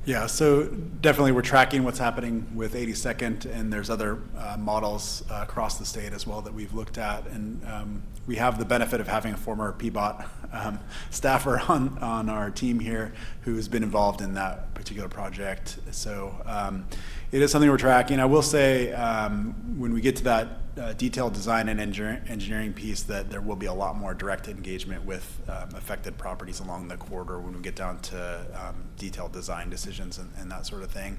Yeah, so definitely we're tracking what's happening with 82nd, and there's other models across the state as well that we've looked at. And we have the benefit of having a former PBOT staffer on our team here who's been involved in that particular project. So it is something we're tracking. I will say, when we get to that detailed design and engineering piece, that there will be a lot more direct engagement with affected properties along the corridor when we get down to detailed design decisions and that sort of thing.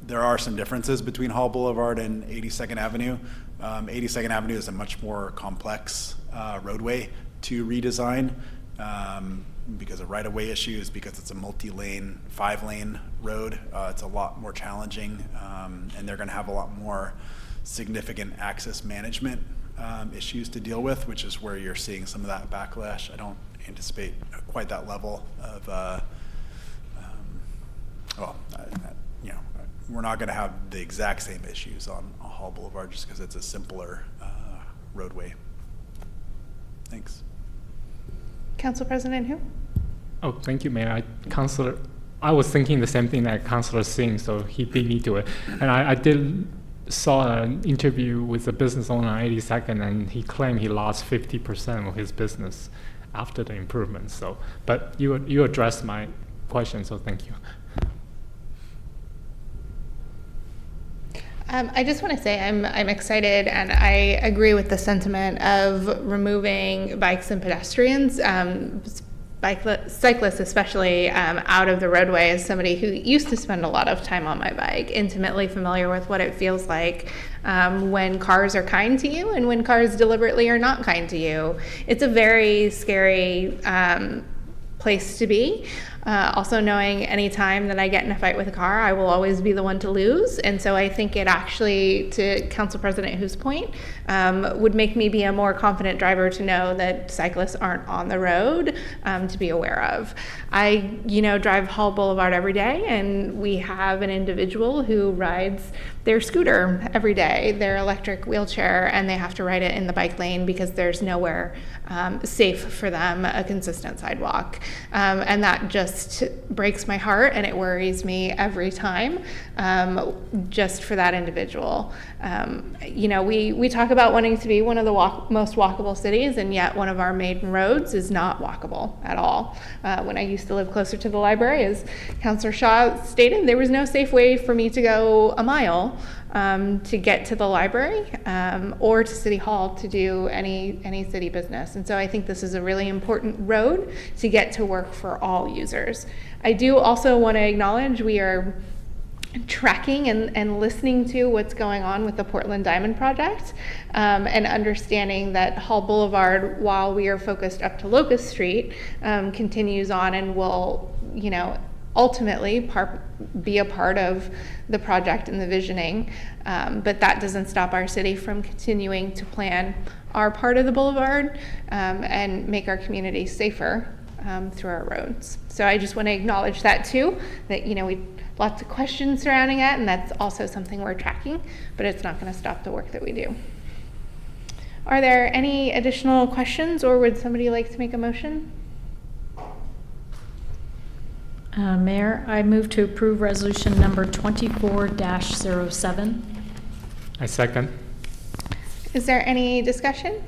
There are some differences between Hall Boulevard and 82nd Avenue. 82nd Avenue is a much more complex roadway to redesign because of right-of-way issues, because it's a multi-lane, 5-lane road. It's a lot more challenging, and they're going to have a lot more significant access management issues to deal with, which is where you're seeing some of that backlash. I don't anticipate quite that level of, we're not going to have the exact same issues on Hall Boulevard just because it's a simpler roadway. Thanks. Council President Hu? Oh, thank you, Mayor. I was thinking the same thing that Councilor Singh, so he beat me to it. And I saw an interview with a business owner on 82nd, and he claimed he lost 50% of his business after the improvements. So, but you addressed my question, so thank you. I just want to say I'm excited, and I agree with the sentiment of removing bikes and pedestrians, cyclists especially, out of the roadway. As somebody who used to spend a lot of time on my bike, intimately familiar with what it feels like when cars are kind to you and when cars deliberately are not kind to you. It's a very scary place to be. Also knowing any time that I get in a fight with a car, I will always be the one to lose. And so I think it actually, to Council President Hu's point, would make me be a more confident driver to know that cyclists aren't on the road to be aware of. I, drive Hall Boulevard every day, and we have an individual who rides their scooter every day, their electric wheelchair, and they have to ride it in the bike lane because there's nowhere safe for them, a consistent sidewalk. And that just breaks my heart, and it worries me every time, just for that individual. We talk about wanting to be one of the most walkable cities, and yet one of our main roads is not walkable at all. When I used to live closer to the library, as Councillor Shaw stated, there was no safe way for me to go a mile to get to the library or to City Hall to do any city business. And so I think this is a really important road to get to work for all users. I do also want to acknowledge we are tracking and listening to what's going on with the Portland Diamond Project, and understanding that Hall Boulevard, while we are focused up to Locust Street, continues on and will, ultimately be a part of the project and the visioning, but that doesn't stop our city from continuing to plan our part of the boulevard and make our community safer through our roads. So I just want to acknowledge that too, that we lots of questions surrounding it, and that's also something we're tracking, but it's not going to stop the work that we do. Are there any additional questions, or would somebody like to make a motion? Mayor, I move to approve resolution number 24-07. I second. Is there any discussion?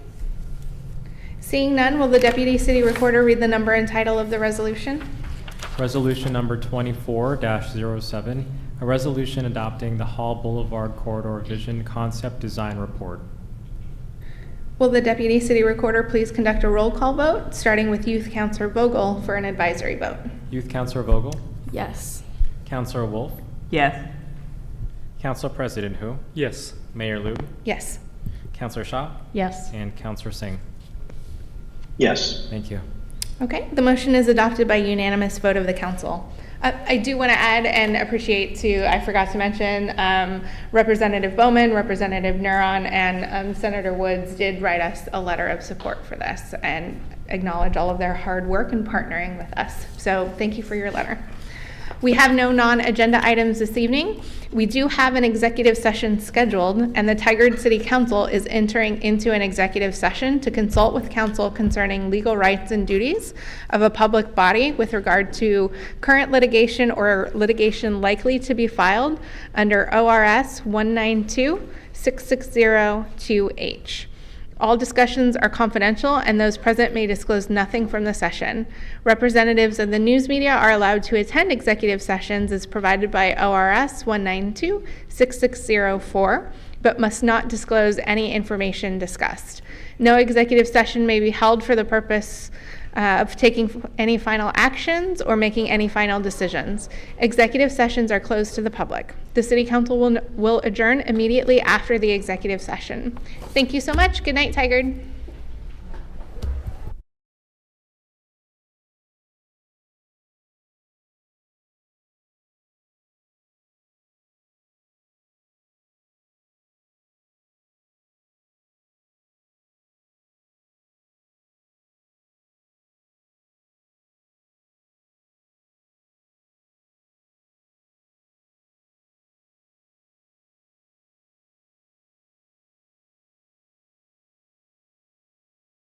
Seeing none, will the Deputy City Recorder read the number and title of the resolution? Resolution number 24-07, a resolution adopting the Hall Boulevard Corridor Vision Concept Design Report. Will the Deputy City Recorder please conduct a roll call vote, starting with Youth Councilor Vogel for an advisory vote? Youth Councilor Vogel? Yes. Councilor Wolf? Yes. Council President Hu? Yes. Mayor Liu? Yes. Councilor Shah? Yes. And Councilor Singh? Yes. Thank you. Okay, the motion is adopted by unanimous vote of the council. I do want to add and appreciate I forgot to mention, Representative Bowman, Representative Neuron, and Senator Woods did write us a letter of support for this and acknowledge all of their hard work in partnering with us. So thank you for your letter. We have no non-agenda items this evening. We do have an executive session scheduled, and the Tigard City Council is entering into an executive session to consult with council concerning legal rights and duties of a public body with regard to current litigation or litigation likely to be filed under ORS 192-660-2H. All discussions are confidential, and those present may disclose nothing from the session. Representatives of the news media are allowed to attend executive sessions as provided by ORS 192-6604, but must not disclose any information discussed. No executive session may be held for the purpose of taking any final actions or making any final decisions. Executive sessions are closed to the public. The City Council will adjourn immediately after the executive session. Thank you so much. Good night, Tigard.